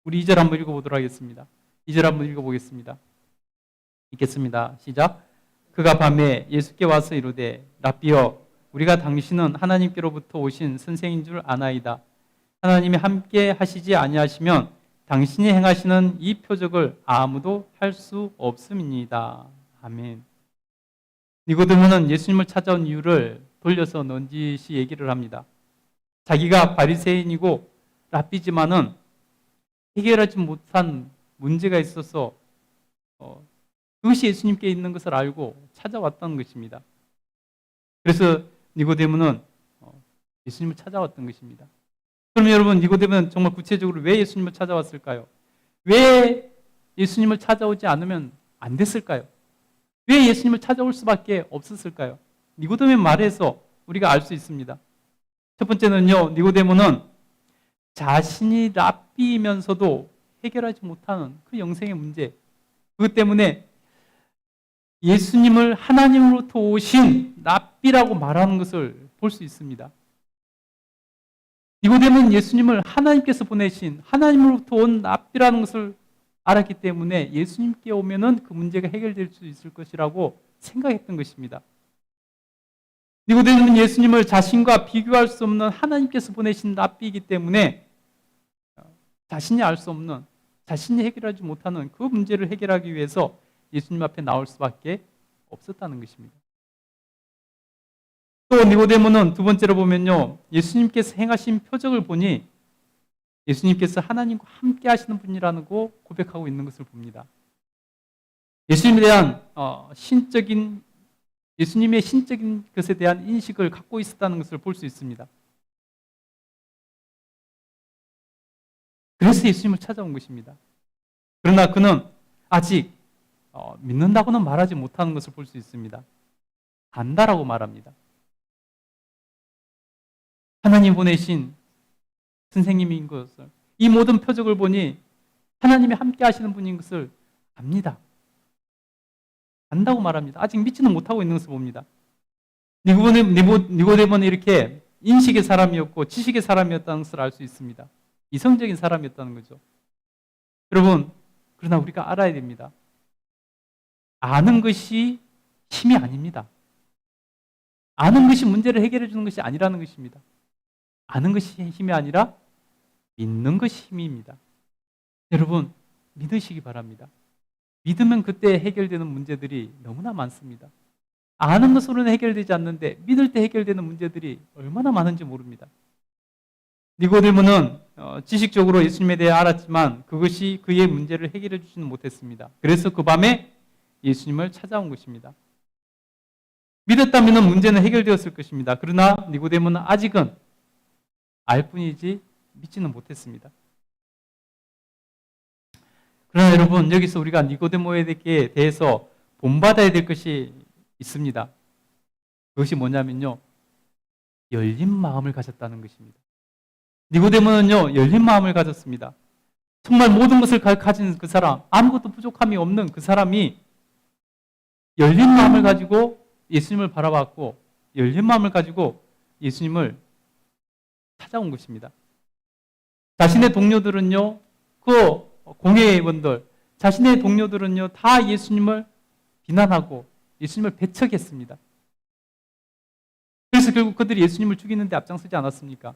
우리 2절 한번 읽어보도록 하겠습니다. 2절 한번 읽어보겠습니다. 읽겠습니다. 시작. 그가 밤에 예수께 와서 이르되 랍비여, 우리가 당신은 하나님께로부터 오신 선생인 줄 아나이다. 하나님이 함께 하시지 아니하시면 당신이 행하시는 이 표적을 아무도 할 수 없음이니이다. 아멘. 니고데모는 예수님을 찾아온 이유를 돌려서 넌지시 얘기를 합니다. 자기가 바리새인이고 랍비지만은 해결하지 못한 문제가 있어서 그것이 예수님께 있는 것을 알고 찾아왔던 것입니다. 그래서 니고데모는 예수님을 찾아왔던 것입니다. 그럼 여러분, 니고데모는 정말 구체적으로 왜 예수님을 찾아왔을까요? 왜 예수님을 찾아오지 않으면 안 됐을까요? 왜 예수님을 찾아올 수밖에 없었을까요? 니고데모의 말에서 우리가 알 수 있습니다. 첫 번째는요, 니고데모는 자신이 랍비이면서도 해결하지 못하는 그 영생의 문제, 그것 때문에 예수님을 하나님으로부터 오신 랍비라고 말하는 것을 볼 수 있습니다. 니고데모는 예수님을 하나님께서 보내신 하나님으로부터 온 랍비라는 것을 알았기 때문에 예수님께 오면은 그 문제가 해결될 수 있을 것이라고 생각했던 것입니다. 니고데모는 예수님을 자신과 비교할 수 없는 하나님께서 보내신 랍비이기 때문에 자신이 알 수 없는, 자신이 해결하지 못하는 그 문제를 해결하기 위해서 예수님 앞에 나올 수밖에 없었다는 것입니다. 또 니고데모는 두 번째로 보면요, 예수님께서 행하신 표적을 보니 예수님께서 하나님과 함께 하시는 분이라는 거 고백하고 있는 것을 봅니다. 예수님에 대한 예수님의 신적인 것에 대한 인식을 갖고 있었다는 것을 볼 수 있습니다. 그래서 예수님을 찾아온 것입니다. 그러나 그는 아직 믿는다고는 말하지 못하는 것을 볼 수 있습니다. 안다라고 말합니다. 하나님 보내신 선생님인 것을, 이 모든 표적을 보니 하나님이 함께 하시는 분인 것을 압니다. 안다고 말합니다. 아직 믿지는 못하고 있는 것을 봅니다. 니고데모는 이렇게 인식의 사람이었고 지식의 사람이었다는 것을 알 수 있습니다. 이성적인 사람이었다는 거죠. 여러분, 그러나 우리가 알아야 됩니다. 아는 것이 힘이 아닙니다. 아는 것이 문제를 해결해 주는 것이 아니라는 것입니다. 아는 것이 힘이 아니라 믿는 것이 힘입니다. 여러분, 믿으시기 바랍니다. 믿으면 그때 해결되는 문제들이 너무나 많습니다. 아는 것으로는 해결되지 않는데 믿을 때 해결되는 문제들이 얼마나 많은지 모릅니다. 니고데모는 지식적으로 예수님에 대해 알았지만 그것이 그의 문제를 해결해 주지는 못했습니다. 그래서 그 밤에 예수님을 찾아온 것입니다. 믿었다면 문제는 해결되었을 것입니다. 그러나 니고데모는 아직은 알 뿐이지 믿지는 못했습니다. 그러나 여러분, 여기서 우리가 니고데모에 대해서 본받아야 될 것이 있습니다. 그것이 뭐냐면요, 열린 마음을 가졌다는 것입니다. 니고데모는요, 열린 마음을 가졌습니다. 정말 모든 것을 가진 그 사람, 아무것도 부족함이 없는 그 사람이 열린 마음을 가지고 예수님을 바라봤고, 열린 마음을 가지고 예수님을 찾아온 것입니다. 자신의 동료들은요, 그 공회원들, 자신의 동료들은요, 다 예수님을 비난하고 예수님을 배척했습니다. 그래서 결국 그들이 예수님을 죽이는데 앞장서지 않았습니까?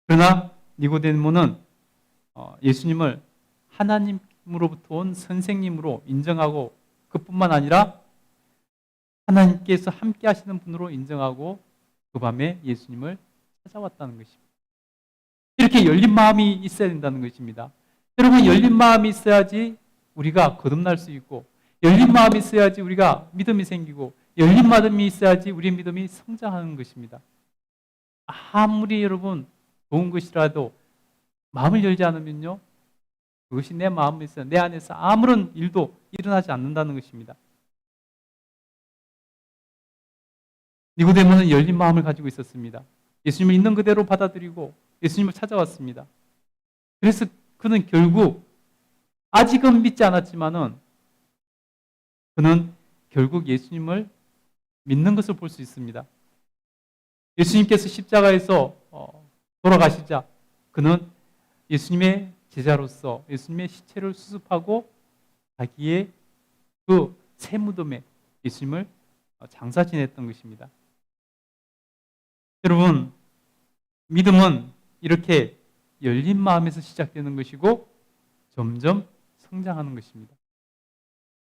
그러나 니고데모는 예수님을 하나님으로부터 온 선생님으로 인정하고, 그뿐만 아니라 하나님께서 함께 하시는 분으로 인정하고 그 밤에 예수님을 찾아왔다는 것입니다. 이렇게 열린 마음이 있어야 된다는 것입니다. 여러분, 열린 마음이 있어야지 우리가 거듭날 수 있고, 열린 마음이 있어야지 우리가 믿음이 생기고, 열린 마음이 있어야지 우리의 믿음이 성장하는 것입니다. 아무리 여러분 좋은 것이라도 마음을 열지 않으면요, 그것이 내 마음에 있어, 내 안에서 아무런 일도 일어나지 않는다는 것입니다. 니고데모는 열린 마음을 가지고 있었습니다. 예수님을 있는 그대로 받아들이고 예수님을 찾아왔습니다. 그래서 그는 결국 아직은 믿지 않았지만은 그는 결국 예수님을 믿는 것을 볼 수 있습니다. 예수님께서 십자가에서 돌아가시자 그는 예수님의 제자로서 예수님의 시체를 수습하고 자기의 그 새 무덤에 예수님을 장사 지냈던 것입니다. 여러분, 믿음은 이렇게 열린 마음에서 시작되는 것이고 점점 성장하는 것입니다.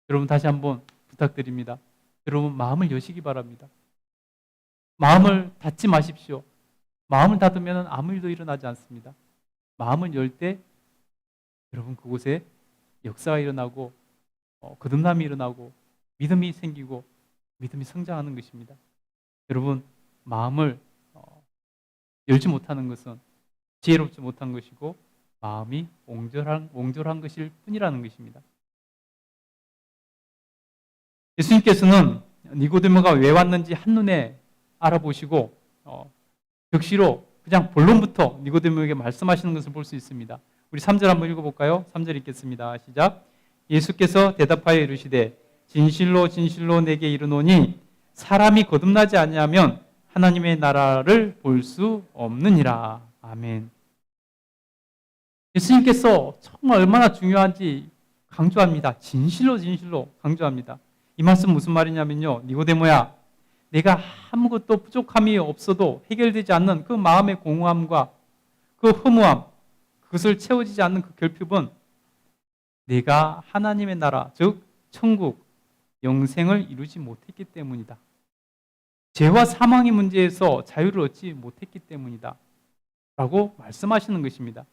여러분, 다시 한번 부탁드립니다. 여러분, 마음을 여시기 바랍니다. 마음을 닫지 마십시오. 마음을 닫으면 아무 일도 일어나지 않습니다. 마음을 열 때 여러분, 그곳에 역사가 일어나고 거듭남이 일어나고 믿음이 생기고 믿음이 성장하는 것입니다. 여러분, 마음을 열지 못하는 것은 지혜롭지 못한 것이고 마음이 옹졸한 것일 뿐이라는 것입니다. 예수님께서는 니고데모가 왜 왔는지 한눈에 알아보시고 적시로 그냥 본론부터 니고데모에게 말씀하시는 것을 볼 수 있습니다. 우리 3절 한번 읽어볼까요? 3절 읽겠습니다. 시작. 예수께서 대답하여 이르시되 진실로 진실로 내게 이르노니 사람이 거듭나지 아니하면 하나님의 나라를 볼 수 없느니라. 아멘. 예수님께서 정말 얼마나 중요한지 강조합니다. 진실로 진실로 강조합니다. 이 말씀 무슨 말이냐면요, 니고데모야, 내가 아무것도 부족함이 없어도 해결되지 않는 그 마음의 공허함과 그 허무함, 그것을 채워지지 않는 그 결핍은 내가 하나님의 나라, 즉 천국, 영생을 이루지 못했기 때문이다. 죄와 사망의 문제에서 자유를 얻지 못했기 때문이다. 라고 말씀하시는 것입니다.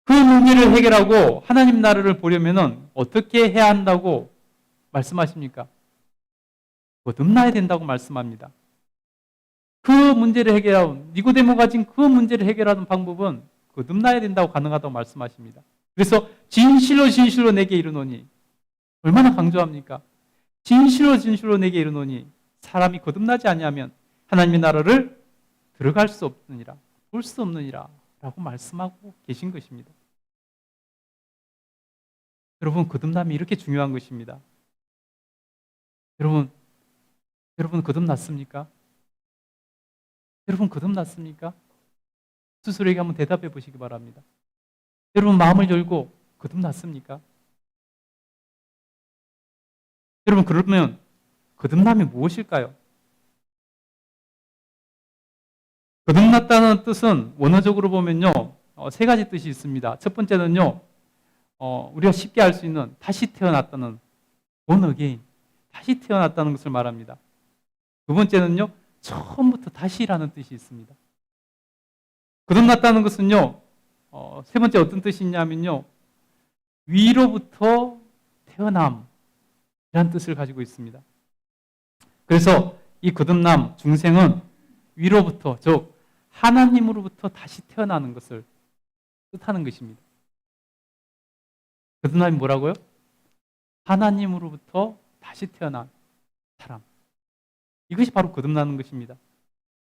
그 문제를 해결하고 하나님 나라를 보려면 어떻게 해야 한다고 말씀하십니까? 거듭나야 된다고 말씀합니다. 그 문제를 해결하는, 니고데모가 가진 그 문제를 해결하는 방법은 거듭나야 된다고 가능하다고 말씀하십니다. 그래서 진실로 진실로 내게 이르노니, 얼마나 강조합니까? 진실로 진실로 내게 이르노니 사람이 거듭나지 아니하면 하나님의 나라를 들어갈 수 없느니라, 볼 수 없느니라 라고 말씀하고 계신 것입니다. 여러분, 거듭남이 이렇게 중요한 것입니다. 여러분 거듭났습니까? 여러분 거듭났습니까? 스스로에게 한번 대답해 보시기 바랍니다. 여러분 마음을 열고 거듭났습니까? 여러분, 그러면 거듭남이 무엇일까요? 거듭났다는 뜻은 원어적으로 보면요, 세 가지 뜻이 있습니다. 첫 번째는요, 우리가 쉽게 알 수 있는 다시 태어났다는, born again, 다시 태어났다는 것을 말합니다. 두 번째는요, 처음부터 다시라는 뜻이 있습니다. 거듭났다는 것은요, 세 번째 어떤 뜻이 있냐면요, 위로부터 태어남, 이라는 뜻을 가지고 있습니다. 그래서 이 거듭남, 중생은 위로부터, 즉 하나님으로부터 다시 태어나는 것을 뜻하는 것입니다. 거듭남이 뭐라고요? 하나님으로부터 다시 태어난 사람. 이것이 바로 거듭나는 것입니다.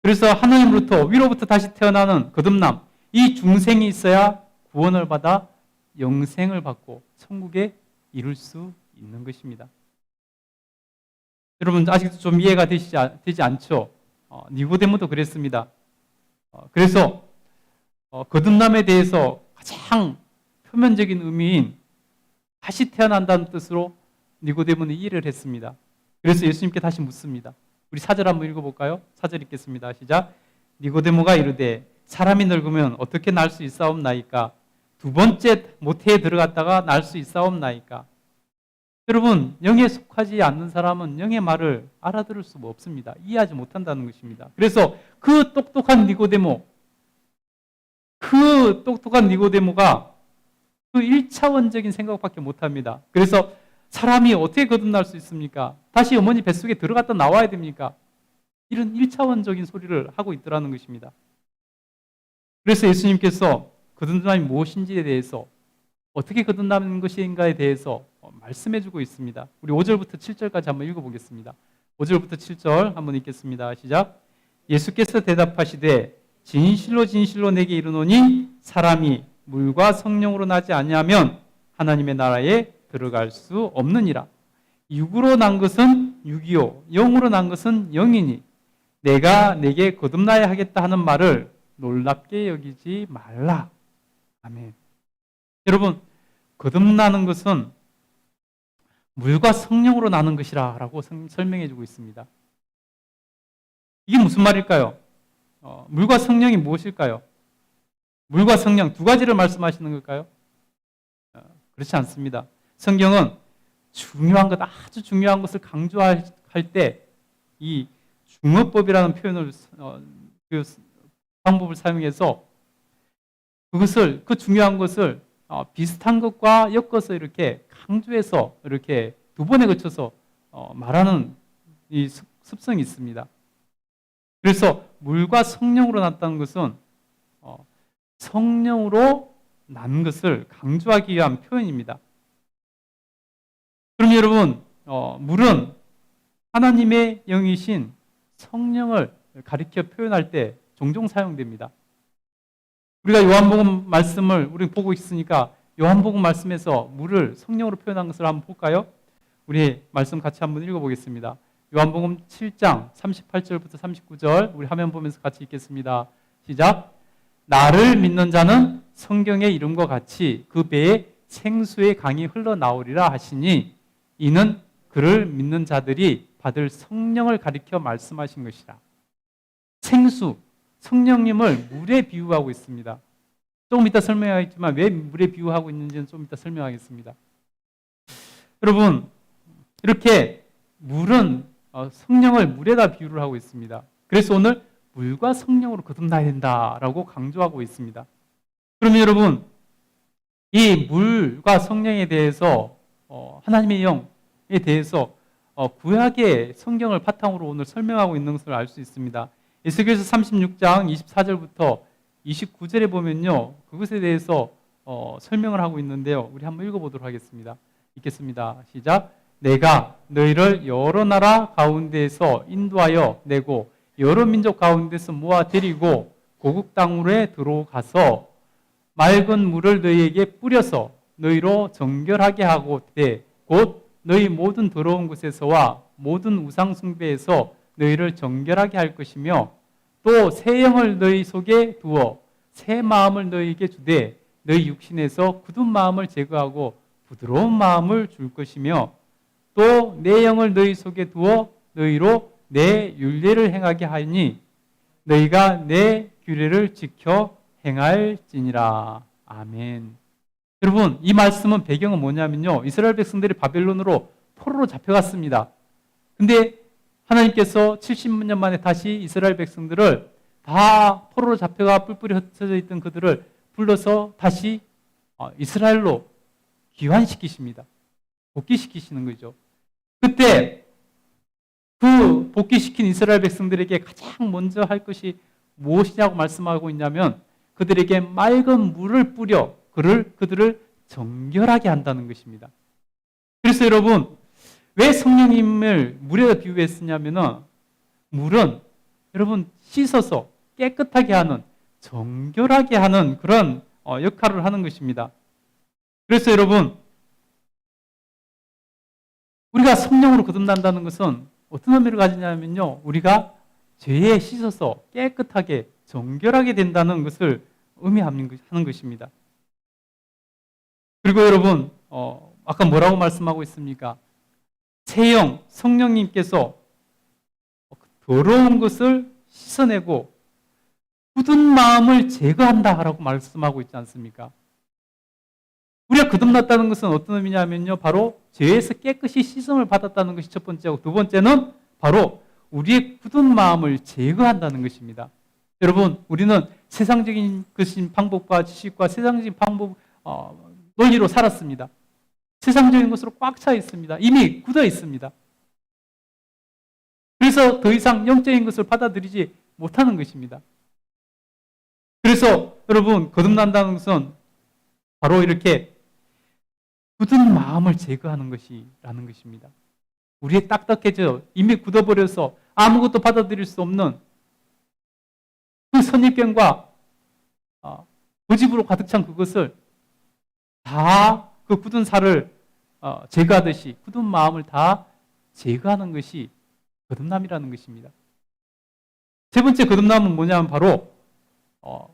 그래서 하나님으로부터, 위로부터 다시 태어나는 거듭남, 이 중생이 있어야 구원을 받아 영생을 받고 천국에 이룰 수 있는 것입니다. 여러분, 아직도 좀 이해가 되지 않죠? 니고데모도 그랬습니다. 그래서 거듭남에 대해서 가장 표면적인 의미인 다시 태어난다는 뜻으로 니고데모는 이해를 했습니다. 그래서 예수님께 다시 묻습니다. 우리 4절 한번 읽어볼까요? 4절 읽겠습니다. 시작. 니고데모가 이르되 사람이 늙으면 어떻게 날 수 있사옵나이까? 두 번째 모태에 들어갔다가 날 수 있사옵나이까? 여러분, 영에 속하지 않는 사람은 영의 말을 알아들을 수가 없습니다. 이해하지 못한다는 것입니다. 그래서 그 똑똑한 니고데모가 그 1차원적인 생각밖에 못합니다. 그래서 사람이 어떻게 거듭날 수 있습니까? 다시 어머니 뱃속에 들어갔다 나와야 됩니까? 이런 1차원적인 소리를 하고 있더라는 것입니다. 그래서 예수님께서 거듭남이 무엇인지에 대해서, 어떻게 거듭나는 것인가에 대해서 말씀해주고 있습니다. 우리 5절부터 7절까지 한번 읽어보겠습니다. 5절부터 7절 한번 읽겠습니다. 시작. 예수께서 대답하시되 진실로 진실로 내게 이르노니 사람이 물과 성령으로 나지 아니하면 하나님의 나라에 들어갈 수 없느니라. 육으로 난 것은 육이요 영으로 난 것은 영이니 내가 내게 거듭나야 하겠다 하는 말을 놀랍게 여기지 말라. 아멘. 여러분, 거듭나는 것은 물과 성령으로 나는 것이라 라고 설명해 주고 있습니다. 이게 무슨 말일까요? 물과 성령이 무엇일까요? 물과 성령 두 가지를 말씀하시는 걸까요? 그렇지 않습니다. 성경은 중요한 것, 아주 중요한 것을 강조할 때 이 중어법이라는 표현을, 그 방법을 사용해서 그 중요한 것을 비슷한 것과 엮어서 이렇게 강조해서 이렇게 두 번에 걸쳐서 말하는 이 습성이 있습니다. 그래서 물과 성령으로 났다는 것은 성령으로 난 것을 강조하기 위한 표현입니다. 그럼 여러분, 물은 하나님의 영이신 성령을 가리켜 표현할 때 종종 사용됩니다. 우리가 요한복음 말씀을 우리 보고 있으니까 요한복음 말씀에서 물을 성령으로 표현한 것을 한번 볼까요? 우리 말씀 같이 한번 읽어보겠습니다. 요한복음 7장 38절부터 39절 우리 화면 보면서 같이 읽겠습니다. 시작. 나를 믿는 자는 성경의 이름과 같이 그 배에 생수의 강이 흘러나오리라 하시니 이는 그를 믿는 자들이 받을 성령을 가리켜 말씀하신 것이라. 생수, 성령님을 물에 비유하고 있습니다. 조금 이따 설명하겠지만 왜 물에 비유하고 있는지는 좀 이따 설명하겠습니다. 여러분, 이렇게 물은 성령을 물에다 비유를 하고 있습니다. 그래서 오늘 물과 성령으로 거듭나야 된다라고 강조하고 있습니다. 그러면 여러분, 이 물과 성령에 대해서 하나님의 영에 대해서 구약의 성경을 바탕으로 오늘 설명하고 있는 것을 알 수 있습니다. 에스겔서 36장 24절부터 29절에 보면요, 그것에 대해서 설명을 하고 있는데요. 우리 한번 읽어보도록 하겠습니다. 읽겠습니다. 시작. 내가 너희를 여러 나라 가운데에서 인도하여 내고 여러 민족 가운데서 모아 데리고 고국 땅으로 들어가서 맑은 물을 너희에게 뿌려서 너희로 정결하게 하고 곧 너희 모든 더러운 곳에서와 모든 우상 숭배에서 너희를 정결하게 할 것이며 또 새 영을 너희 속에 두어 새 마음을 너희에게 주되 너희 육신에서 굳은 마음을 제거하고 부드러운 마음을 줄 것이며 또 내 영을 너희 속에 두어 너희로 내 율례를 행하게 하니 너희가 내 규례를 지켜 행할지니라. 아멘. 여러분, 이 말씀은 배경은 뭐냐면요, 이스라엘 백성들이 바벨론으로 포로로 잡혀갔습니다. 근데 하나님께서 70년 만에 다시 이스라엘 백성들을 다 포로로 잡혀가 뿔뿔이 흩어져 있던 그들을 불러서 다시 이스라엘로 귀환시키십니다. 복귀시키시는 거죠. 그때 그 복귀시킨 이스라엘 백성들에게 가장 먼저 할 것이 무엇이냐고 말씀하고 있냐면 그들에게 맑은 물을 뿌려 그들을 정결하게 한다는 것입니다. 그래서 여러분, 왜 성령님을 물에다 비유했느냐면은 물은 여러분 씻어서 깨끗하게 하는, 정결하게 하는 그런 역할을 하는 것입니다. 그래서 여러분, 우리가 성령으로 거듭난다는 것은 어떤 의미를 가지냐면요, 우리가 죄에 씻어서 깨끗하게 정결하게 된다는 것을 의미하는 것입니다. 그리고 여러분, 아까 뭐라고 말씀하고 있습니까? 새 영, 성령님께서 더러운 것을 씻어내고 굳은 마음을 제거한다라고 말씀하고 있지 않습니까? 우리가 거듭났다는 것은 어떤 의미냐면요, 바로 죄에서 깨끗이 씻음을 받았다는 것이 첫 번째고, 두 번째는 바로 우리의 굳은 마음을 제거한다는 것입니다. 여러분, 우리는 세상적인 것인 방법과 지식과 세상적인 방법, 논리로 살았습니다. 세상적인 것으로 꽉 차 있습니다. 이미 굳어 있습니다. 그래서 더 이상 영적인 것을 받아들이지 못하는 것입니다. 그래서 여러분, 거듭난다는 것은 바로 이렇게 굳은 마음을 제거하는 것이라는 것입니다. 우리의 딱딱해져 이미 굳어버려서 아무것도 받아들일 수 없는 그 선입견과 고집으로 가득 찬 그것을 다 그 굳은 살을 제거하듯이 굳은 마음을 다 제거하는 것이 거듭남이라는 것입니다. 세 번째 거듭남은 뭐냐면 바로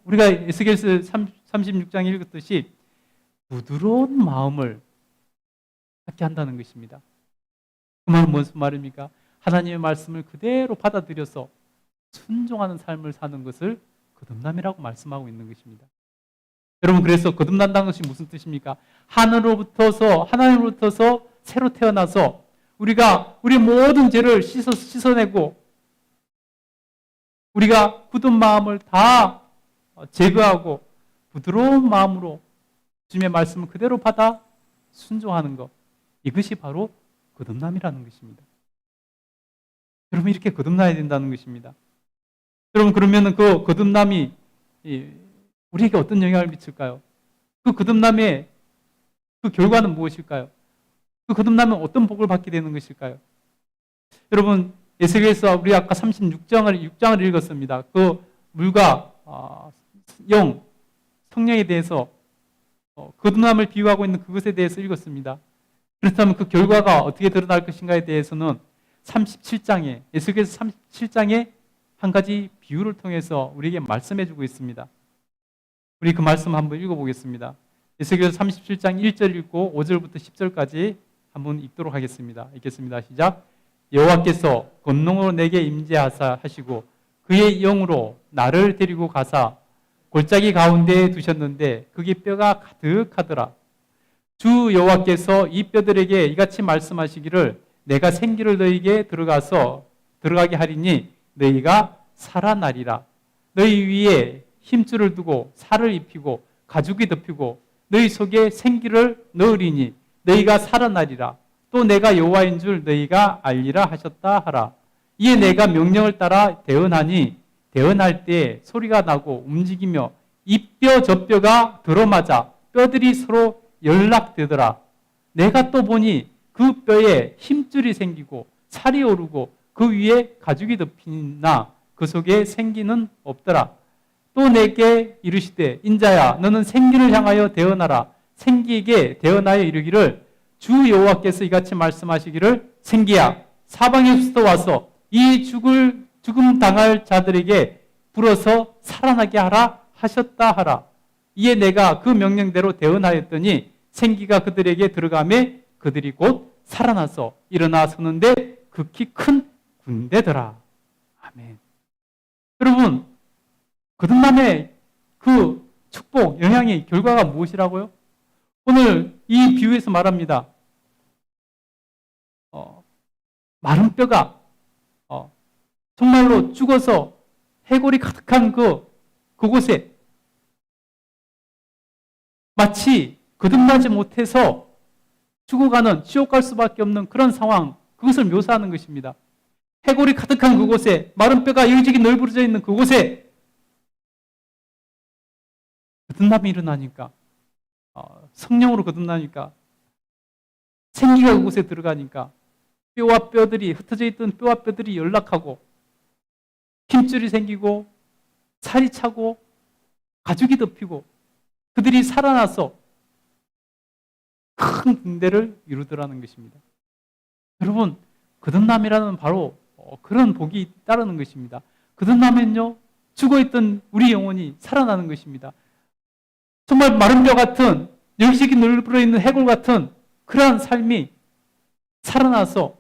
우리가 에스겔서 36장 읽었듯이 부드러운 마음을 갖게 한다는 것입니다. 그 말은 무슨 말입니까? 하나님의 말씀을 그대로 받아들여서 순종하는 삶을 사는 것을 거듭남이라고 말씀하고 있는 것입니다. 여러분, 그래서 거듭난다는 것이 무슨 뜻입니까? 하나님으로부터서 새로 태어나서 우리가 우리 모든 죄를 씻어내고 우리가 굳은 마음을 다 제거하고 부드러운 마음으로 주님의 말씀을 그대로 받아 순종하는 것, 이것이 바로 거듭남이라는 것입니다. 여러분, 이렇게 거듭나야 된다는 것입니다. 여러분, 그러면 그 거듭남이 우리에게 어떤 영향을 미칠까요? 그 거듭남의 그 결과는 무엇일까요? 그 거듭나면 어떤 복을 받게 되는 것일까요? 여러분, 에스겔서 우리 아까 36장을 읽었습니다. 그 물과 성령에 대해서 거듭남을 비유하고 있는 그것에 대해서 읽었습니다. 그렇다면 그 결과가 어떻게 드러날 것인가에 대해서는 37장에, 에스겔서 37장에 한 가지 비유를 통해서 우리에게 말씀해주고 있습니다. 우리 그 말씀 한번 읽어보겠습니다. 에스겔서 37장 1절 읽고 5절부터 10절까지 한번 읽도록 하겠습니다. 읽겠습니다. 시작. 여호와께서 권능으로 내게 임재하사 하시고 그의 영으로 나를 데리고 가사 골짜기 가운데에 두셨는데 그게 뼈가 가득하더라. 주 여호와께서 이 뼈들에게 이같이 말씀하시기를 내가 생기를 너희에게 들어가게 하리니 너희가 살아나리라. 너희 위에 힘줄을 두고 살을 입히고 가죽이 덮이고 너희 속에 생기를 넣으리니 너희가 살아나리라. 또 내가 여호와인 줄 너희가 알리라 하셨다 하라. 이에 내가 명령을 따라 대언하니 대언할 때 소리가 나고 움직이며 이 뼈 저 뼈가 들어맞아 뼈들이 서로 연락되더라. 내가 또 보니 그 뼈에 힘줄이 생기고 살이 오르고 그 위에 가죽이 덮이나 그 속에 생기는 없더라. 또 내게 이르시되 인자야 너는 생기를 향하여 대언하라. 생기에게 대언하여 이르기를 주 여호와께서 이같이 말씀하시기를 생기야 사방에서부터 와서 이 죽음 당할 자들에게 불어서 살아나게 하라 하셨다 하라. 이에 내가 그 명령대로 대언하였더니 생기가 그들에게 들어가매 그들이 곧 살아나서 일어나 서는데 극히 큰 군대더라. 아멘. 여러분, 거듭남의 그 축복, 영향의 결과가 무엇이라고요? 오늘 이 비유에서 말합니다. 마른 뼈가 정말로 죽어서 해골이 가득한 그곳에 마치 거듭나지 못해서 죽어가는 지옥 갈 수밖에 없는 그런 상황, 그것을 묘사하는 것입니다. 해골이 가득한 그곳에 마른 뼈가 여기저기 널브러져 있는 그곳에 거듭남이 일어나니까 성령으로 거듭나니까 생기가 그곳에 들어가니까 뼈와 뼈들이 흩어져 있던 뼈와 뼈들이 연락하고 힘줄이 생기고 살이 차고 가죽이 덮이고 그들이 살아나서 큰 군대를 이루더라는 것입니다. 여러분, 거듭남이라는 바로 그런 복이 따르는 것입니다. 거듭나면요, 죽어있던 우리 영혼이 살아나는 것입니다. 정말 마른 뼈 같은 여기저기 널브러 있는 해골 같은 그러한 삶이 살아나서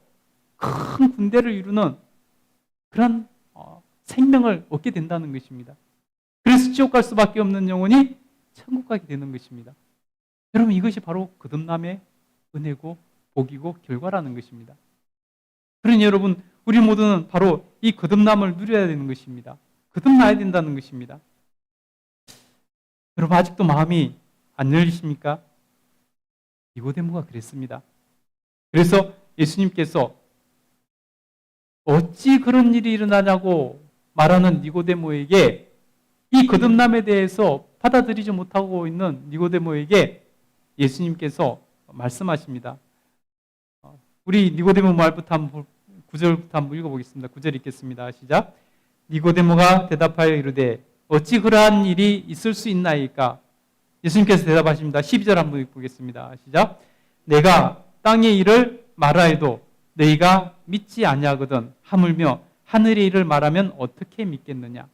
큰 군대를 이루는 그런 생명을 얻게 된다는 것입니다. 그래서 지옥 갈 수밖에 없는 영혼이 천국 가게 되는 것입니다. 여러분, 이것이 바로 거듭남의 은혜고 복이고 결과라는 것입니다. 그러니 여러분, 우리 모두는 바로 이 거듭남을 누려야 되는 것입니다. 거듭나야 된다는 것입니다. 여러분, 아직도 마음이 안 열리십니까? 니고데모가 그랬습니다. 그래서 예수님께서 어찌 그런 일이 일어나냐고 말하는 니고데모에게 이 거듭남에 대해서 받아들이지 못하고 있는 니고데모에게 예수님께서 말씀하십니다. 우리 니고데모 말부터 한번 9절부터 한번 읽어보겠습니다. 9절 읽겠습니다. 시작. 니고데모가 대답하여 이르되 어찌 그러한 일이 있을 수 있나이까? 예수님께서 대답하십니다. 12절 한번 읽보겠습니다. 시작. 내가 땅의 일을 말하여도 너희가 믿지 아니하거든 하물며 하늘의 일을 말하면 어떻게 믿겠느냐?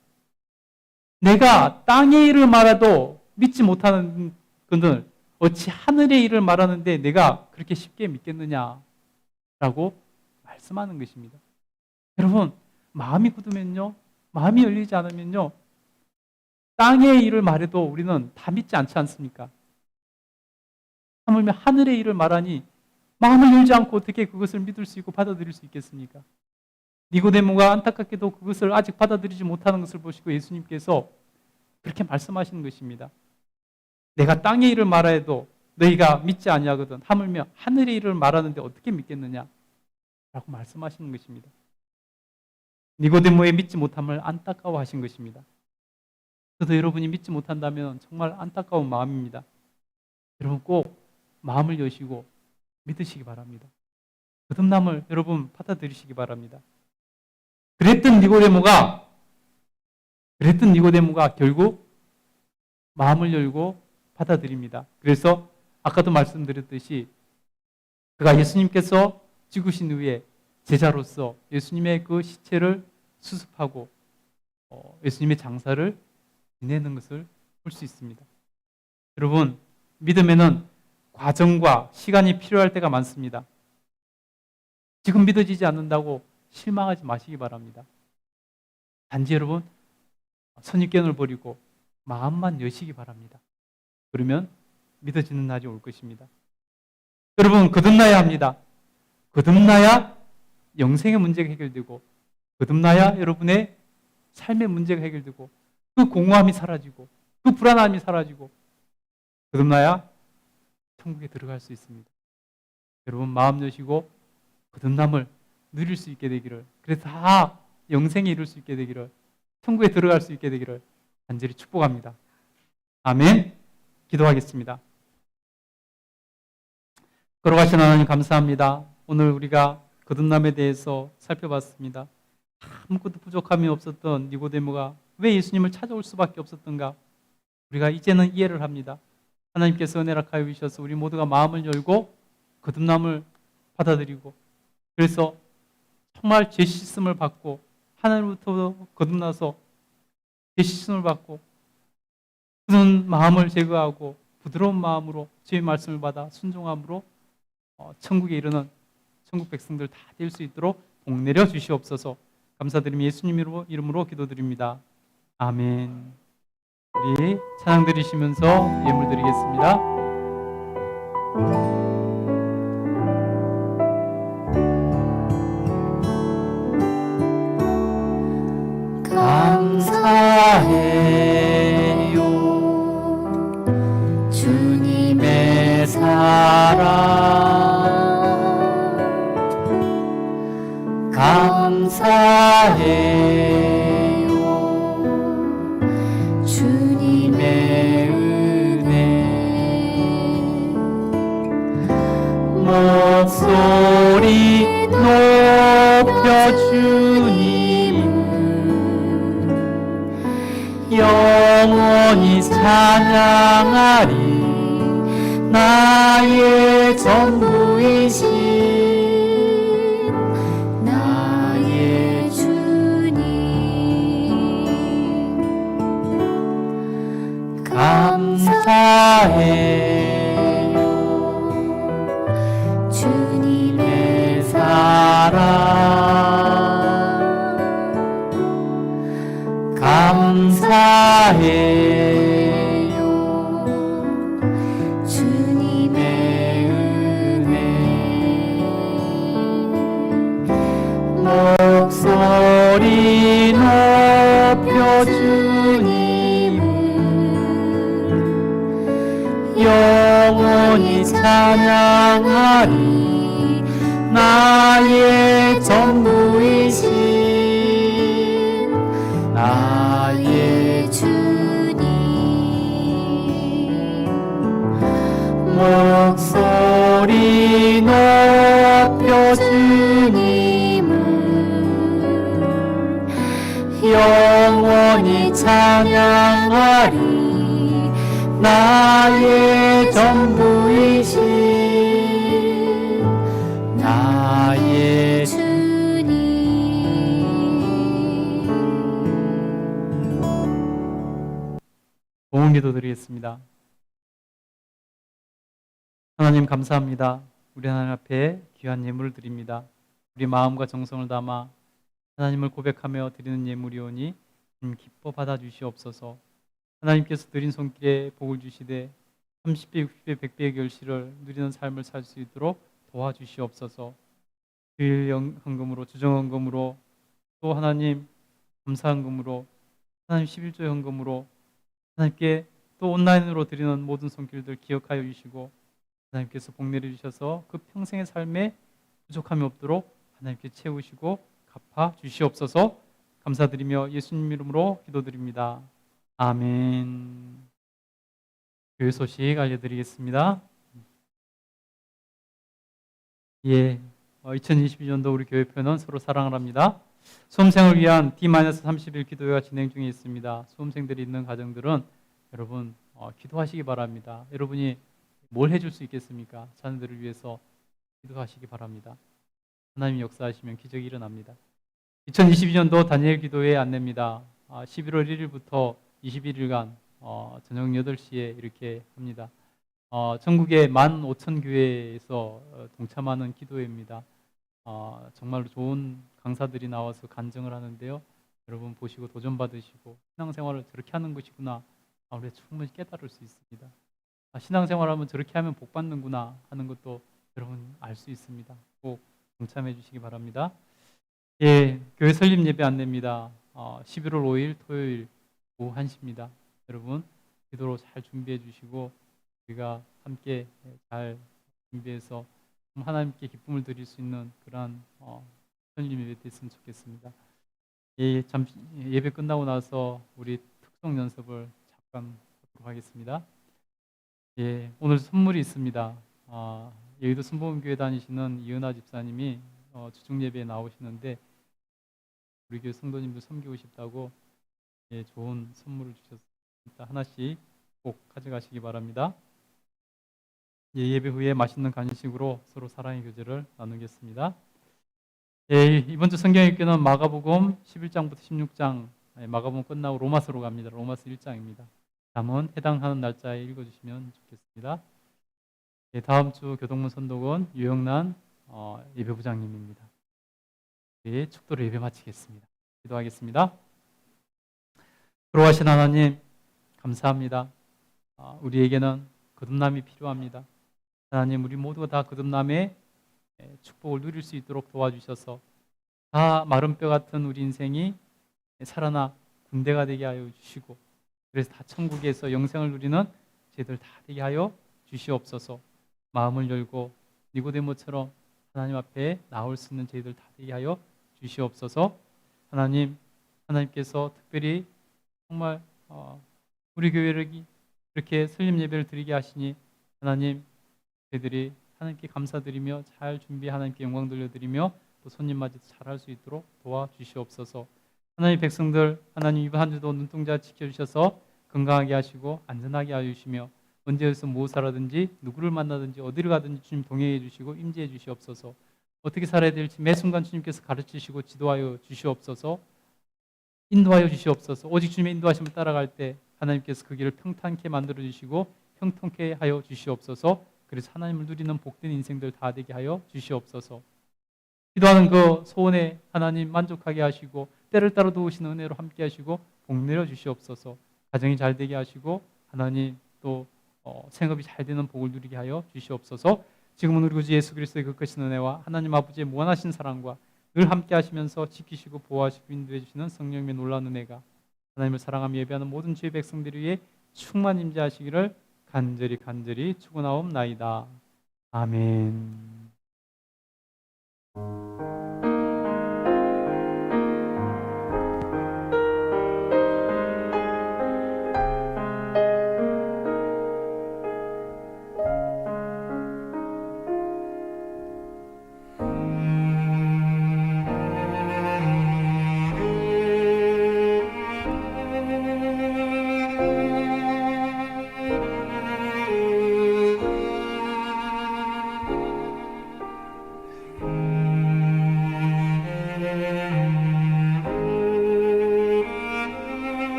내가 땅의 일을 말해도 믿지 못하는 그들 어찌 하늘의 일을 말하는데 내가 그렇게 쉽게 믿겠느냐라고 말씀하는 것입니다. 여러분, 마음이 굳으면요, 마음이 열리지 않으면요, 땅의 일을 말해도 우리는 다 믿지 않지 않습니까? 하물며 하늘의 일을 말하니 마음을 열지 않고 어떻게 그것을 믿을 수 있고 받아들일 수 있겠습니까? 니고데모가 안타깝게도 그것을 아직 받아들이지 못하는 것을 보시고 예수님께서 그렇게 말씀하시는 것입니다. 내가 땅의 일을 말하여도 너희가 믿지 아니하거든 하물며 하늘의 일을 말하는데 어떻게 믿겠느냐? 라고 말씀하시는 것입니다. 니고데모의 믿지 못함을 안타까워하신 것입니다. 저도 여러분이 믿지 못한다면 정말 안타까운 마음입니다. 여러분 꼭 마음을 여시고 믿으시기 바랍니다. 거듭남을 여러분 받아들이시기 바랍니다. 그랬던 니고데모가 결국 마음을 열고 받아들입니다. 그래서 아까도 말씀드렸듯이 그가 예수님께서 죽으신 후에 제자로서 예수님의 그 시체를 수습하고 예수님의 장사를 지내는 것을 볼 수 있습니다. 여러분, 믿음에는 과정과 시간이 필요할 때가 많습니다. 지금 믿어지지 않는다고 실망하지 마시기 바랍니다. 단지 여러분 선입견을 버리고 마음만 여시기 바랍니다. 그러면 믿어지는 날이 올 것입니다. 여러분 거듭나야 합니다. 거듭나야 영생의 문제가 해결되고 거듭나야 여러분의 삶의 문제가 해결되고 그 공허함이 사라지고 그 불안함이 사라지고 거듭나야 천국에 들어갈 수 있습니다. 여러분 마음 여시고 거듭남을 누릴 수 있게 되기를, 그래서 다 영생에 이룰 수 있게 되기를, 천국에 들어갈 수 있게 되기를 간절히 축복합니다. 아멘. 기도하겠습니다. 걸어가신 하나님 감사합니다. 오늘 우리가 거듭남에 대해서 살펴봤습니다. 아무것도 부족함이 없었던 니고데모가 왜 예수님을 찾아올 수밖에 없었던가? 우리가 이제는 이해를 합니다. 하나님께서 은혜를 하여 주셔서 우리 모두가 마음을 열고 거듭남을 받아들이고, 그래서 정말 죄 씻음을 받고 하나님부터 거듭나서 죄 씻음을 받고 그런 마음을 제거하고 부드러운 마음으로 주의 말씀을 받아 순종함으로 천국에 이르는 천국 백성들 다 될 수 있도록 복 내려 주시옵소서. 감사드리며 예수님 이름으로 기도드립니다. 아멘. 우리 찬양 드리시면서 예물 드리겠습니다. 감사해요 주님의 사랑, 감사해요 주님의 은혜, 목소리 높여 주님을 영원히 찬양하리. 나의 전부이신 나의 주님, 감사해요 주님의 사랑, 감사해요 주님의 은혜, 목소리 높여 주님을 영원히 찬양하리. 나의 전부이신 나의 주님, 목소리 높여 주님을 영원히 찬양하리. 나의 전부이신 나의 주님. 봉헌기도 드리겠습니다. 하나님 감사합니다. 우리 하나님 앞에 귀한 예물을 드립니다. 우리 마음과 정성을 담아 하나님을 고백하며 드리는 예물이오니 기뻐 받아주시옵소서. 하나님께서 드린 손길에 복을 주시되 30배, 60배, 100배의 결실을 누리는 삶을 살 수 있도록 도와주시옵소서. 주일 헌금으로, 주정헌금으로, 또 하나님 감사헌금으로, 하나님 11조 헌금으로 하나님께 또 온라인으로 드리는 모든 손길들 기억하여 주시고 하나님께서 복 내려주셔서 그 평생의 삶에 부족함이 없도록 하나님께 채우시고 갚아 주시옵소서. 감사드리며 예수님 이름으로 기도드립니다. 아멘. 교회 소식 알려드리겠습니다. 2022년도 우리 교회표는 서로 사랑을 합니다. 수험생을 위한 D-30일 기도회가 진행 중에 있습니다. 수험생들이 있는 가정들은 여러분 기도하시기 바랍니다. 여러분이 뭘 해줄 수 있겠습니까? 자녀들을 위해서 기도하시기 바랍니다. 하나님 역사하시면 기적이 일어납니다. 2022년도 다니엘 기도회 안내입니다. 11월 1일부터 21일간 저녁 8시에 이렇게 합니다. 전국의 15,000교회에서 동참하는 기도회입니다. 정말로 좋은 강사들이 나와서 간증을 하는데요. 여러분 보시고 도전받으시고 신앙생활을 저렇게 하는 것이구나, 우리가 충분히 깨달을 수 있습니다. 신앙생활하면 저렇게 하면 복 받는구나 하는 것도 여러분 알 수 있습니다. 꼭 동참해 주시기 바랍니다. 예, 교회 설립 예배 안내입니다. 11월 5일 토요일 오후 1시입니다. 여러분 기도로 잘 준비해 주시고 우리가 함께 잘 준비해서 하나님께 기쁨을 드릴 수 있는 그러한 설립 예배 됐으면 좋겠습니다. 예, 잠시 예배 끝나고 나서 우리 특송 연습을 잠깐 하도록 하겠습니다. 예, 오늘 선물이 있습니다. 여의도 순복음교회 다니시는 이은하 집사님이 주중 예배에 나오시는데 우리 교회 성도님들 섬기고 싶다고 좋은 선물을 주셨습니다. 하나씩 꼭 가져가시기 바랍니다. 예배 후에 맛있는 간식으로 서로 사랑의 교제를 나누겠습니다. 이번 주 성경 읽기는 마가복음 11장부터 16장, 마가복음 끝나고 로마서로 갑니다. 로마서 1장입니다. 잠은 해당하는 날짜에 읽어주시면 좋겠습니다. 다음 주 교동문 선독은 유영란 예배부장님입니다. 축도로 예배 마치겠습니다. 기도하겠습니다. 그러하신 하나님 감사합니다. 우리에게는 거듭남이 필요합니다. 하나님, 우리 모두가 다 거듭남의 축복을 누릴 수 있도록 도와주셔서 다 마른 뼈 같은 우리 인생이 살아나 군대가 되게 하여 주시고, 그래서 다 천국에서 영생을 누리는 저희들 다 되게 하여 주시옵소서. 마음을 열고 니고데모처럼 하나님 앞에 나올 수 있는 저희들 다 되게 하여 주시옵소서. 하나님께서 특별히 정말 우리 교회를 이렇게 설립 예배를 드리게 하시니 하나님, 저희들이 하나님께 감사드리며 잘 준비 하나님께 영광 돌려드리며 또 손님 맞이도 잘할 수 있도록 도와주시옵소서. 하나님 백성들, 하나님 이번 한 주도 눈동자 지켜주셔서 건강하게 하시고 안전하게 하시며 언제 어디서 무엇하라든지 누구를 만나든지 어디를 가든지 주님 동행해 주시고 임재해 주시옵소서. 어떻게 살아야 될지 매 순간 주님께서 가르치시고 지도하여 주시옵소서. 인도하여 주시옵소서. 오직 주님의 인도하심을 따라갈 때 하나님께서 그 길을 평탄케 만들어 주시고 형통케 하여 주시옵소서. 그래서 하나님을 누리는 복된 인생들 다 되게 하여 주시옵소서. 기도하는 그 소원에 하나님 만족하게 하시고 때를 따라 도우시는 은혜로 함께 하시고 복 내려 주시옵소서. 가정이 잘 되게 하시고 하나님 또 생업이 잘 되는 복을 누리게 하여 주시옵소서. 지금은 우리 구주 예수 그리스도의 그 크신 은혜와 하나님 아버지의 무한하신 사랑과 늘 함께 하시면서 지키시고 보호하시고 인도해 주시는 성령님의 놀라운 은혜가 하나님을 사랑하며 예배하는 모든 주의 백성들 위해 충만 임재하시기를 간절히 축원하옵나이다. 아멘.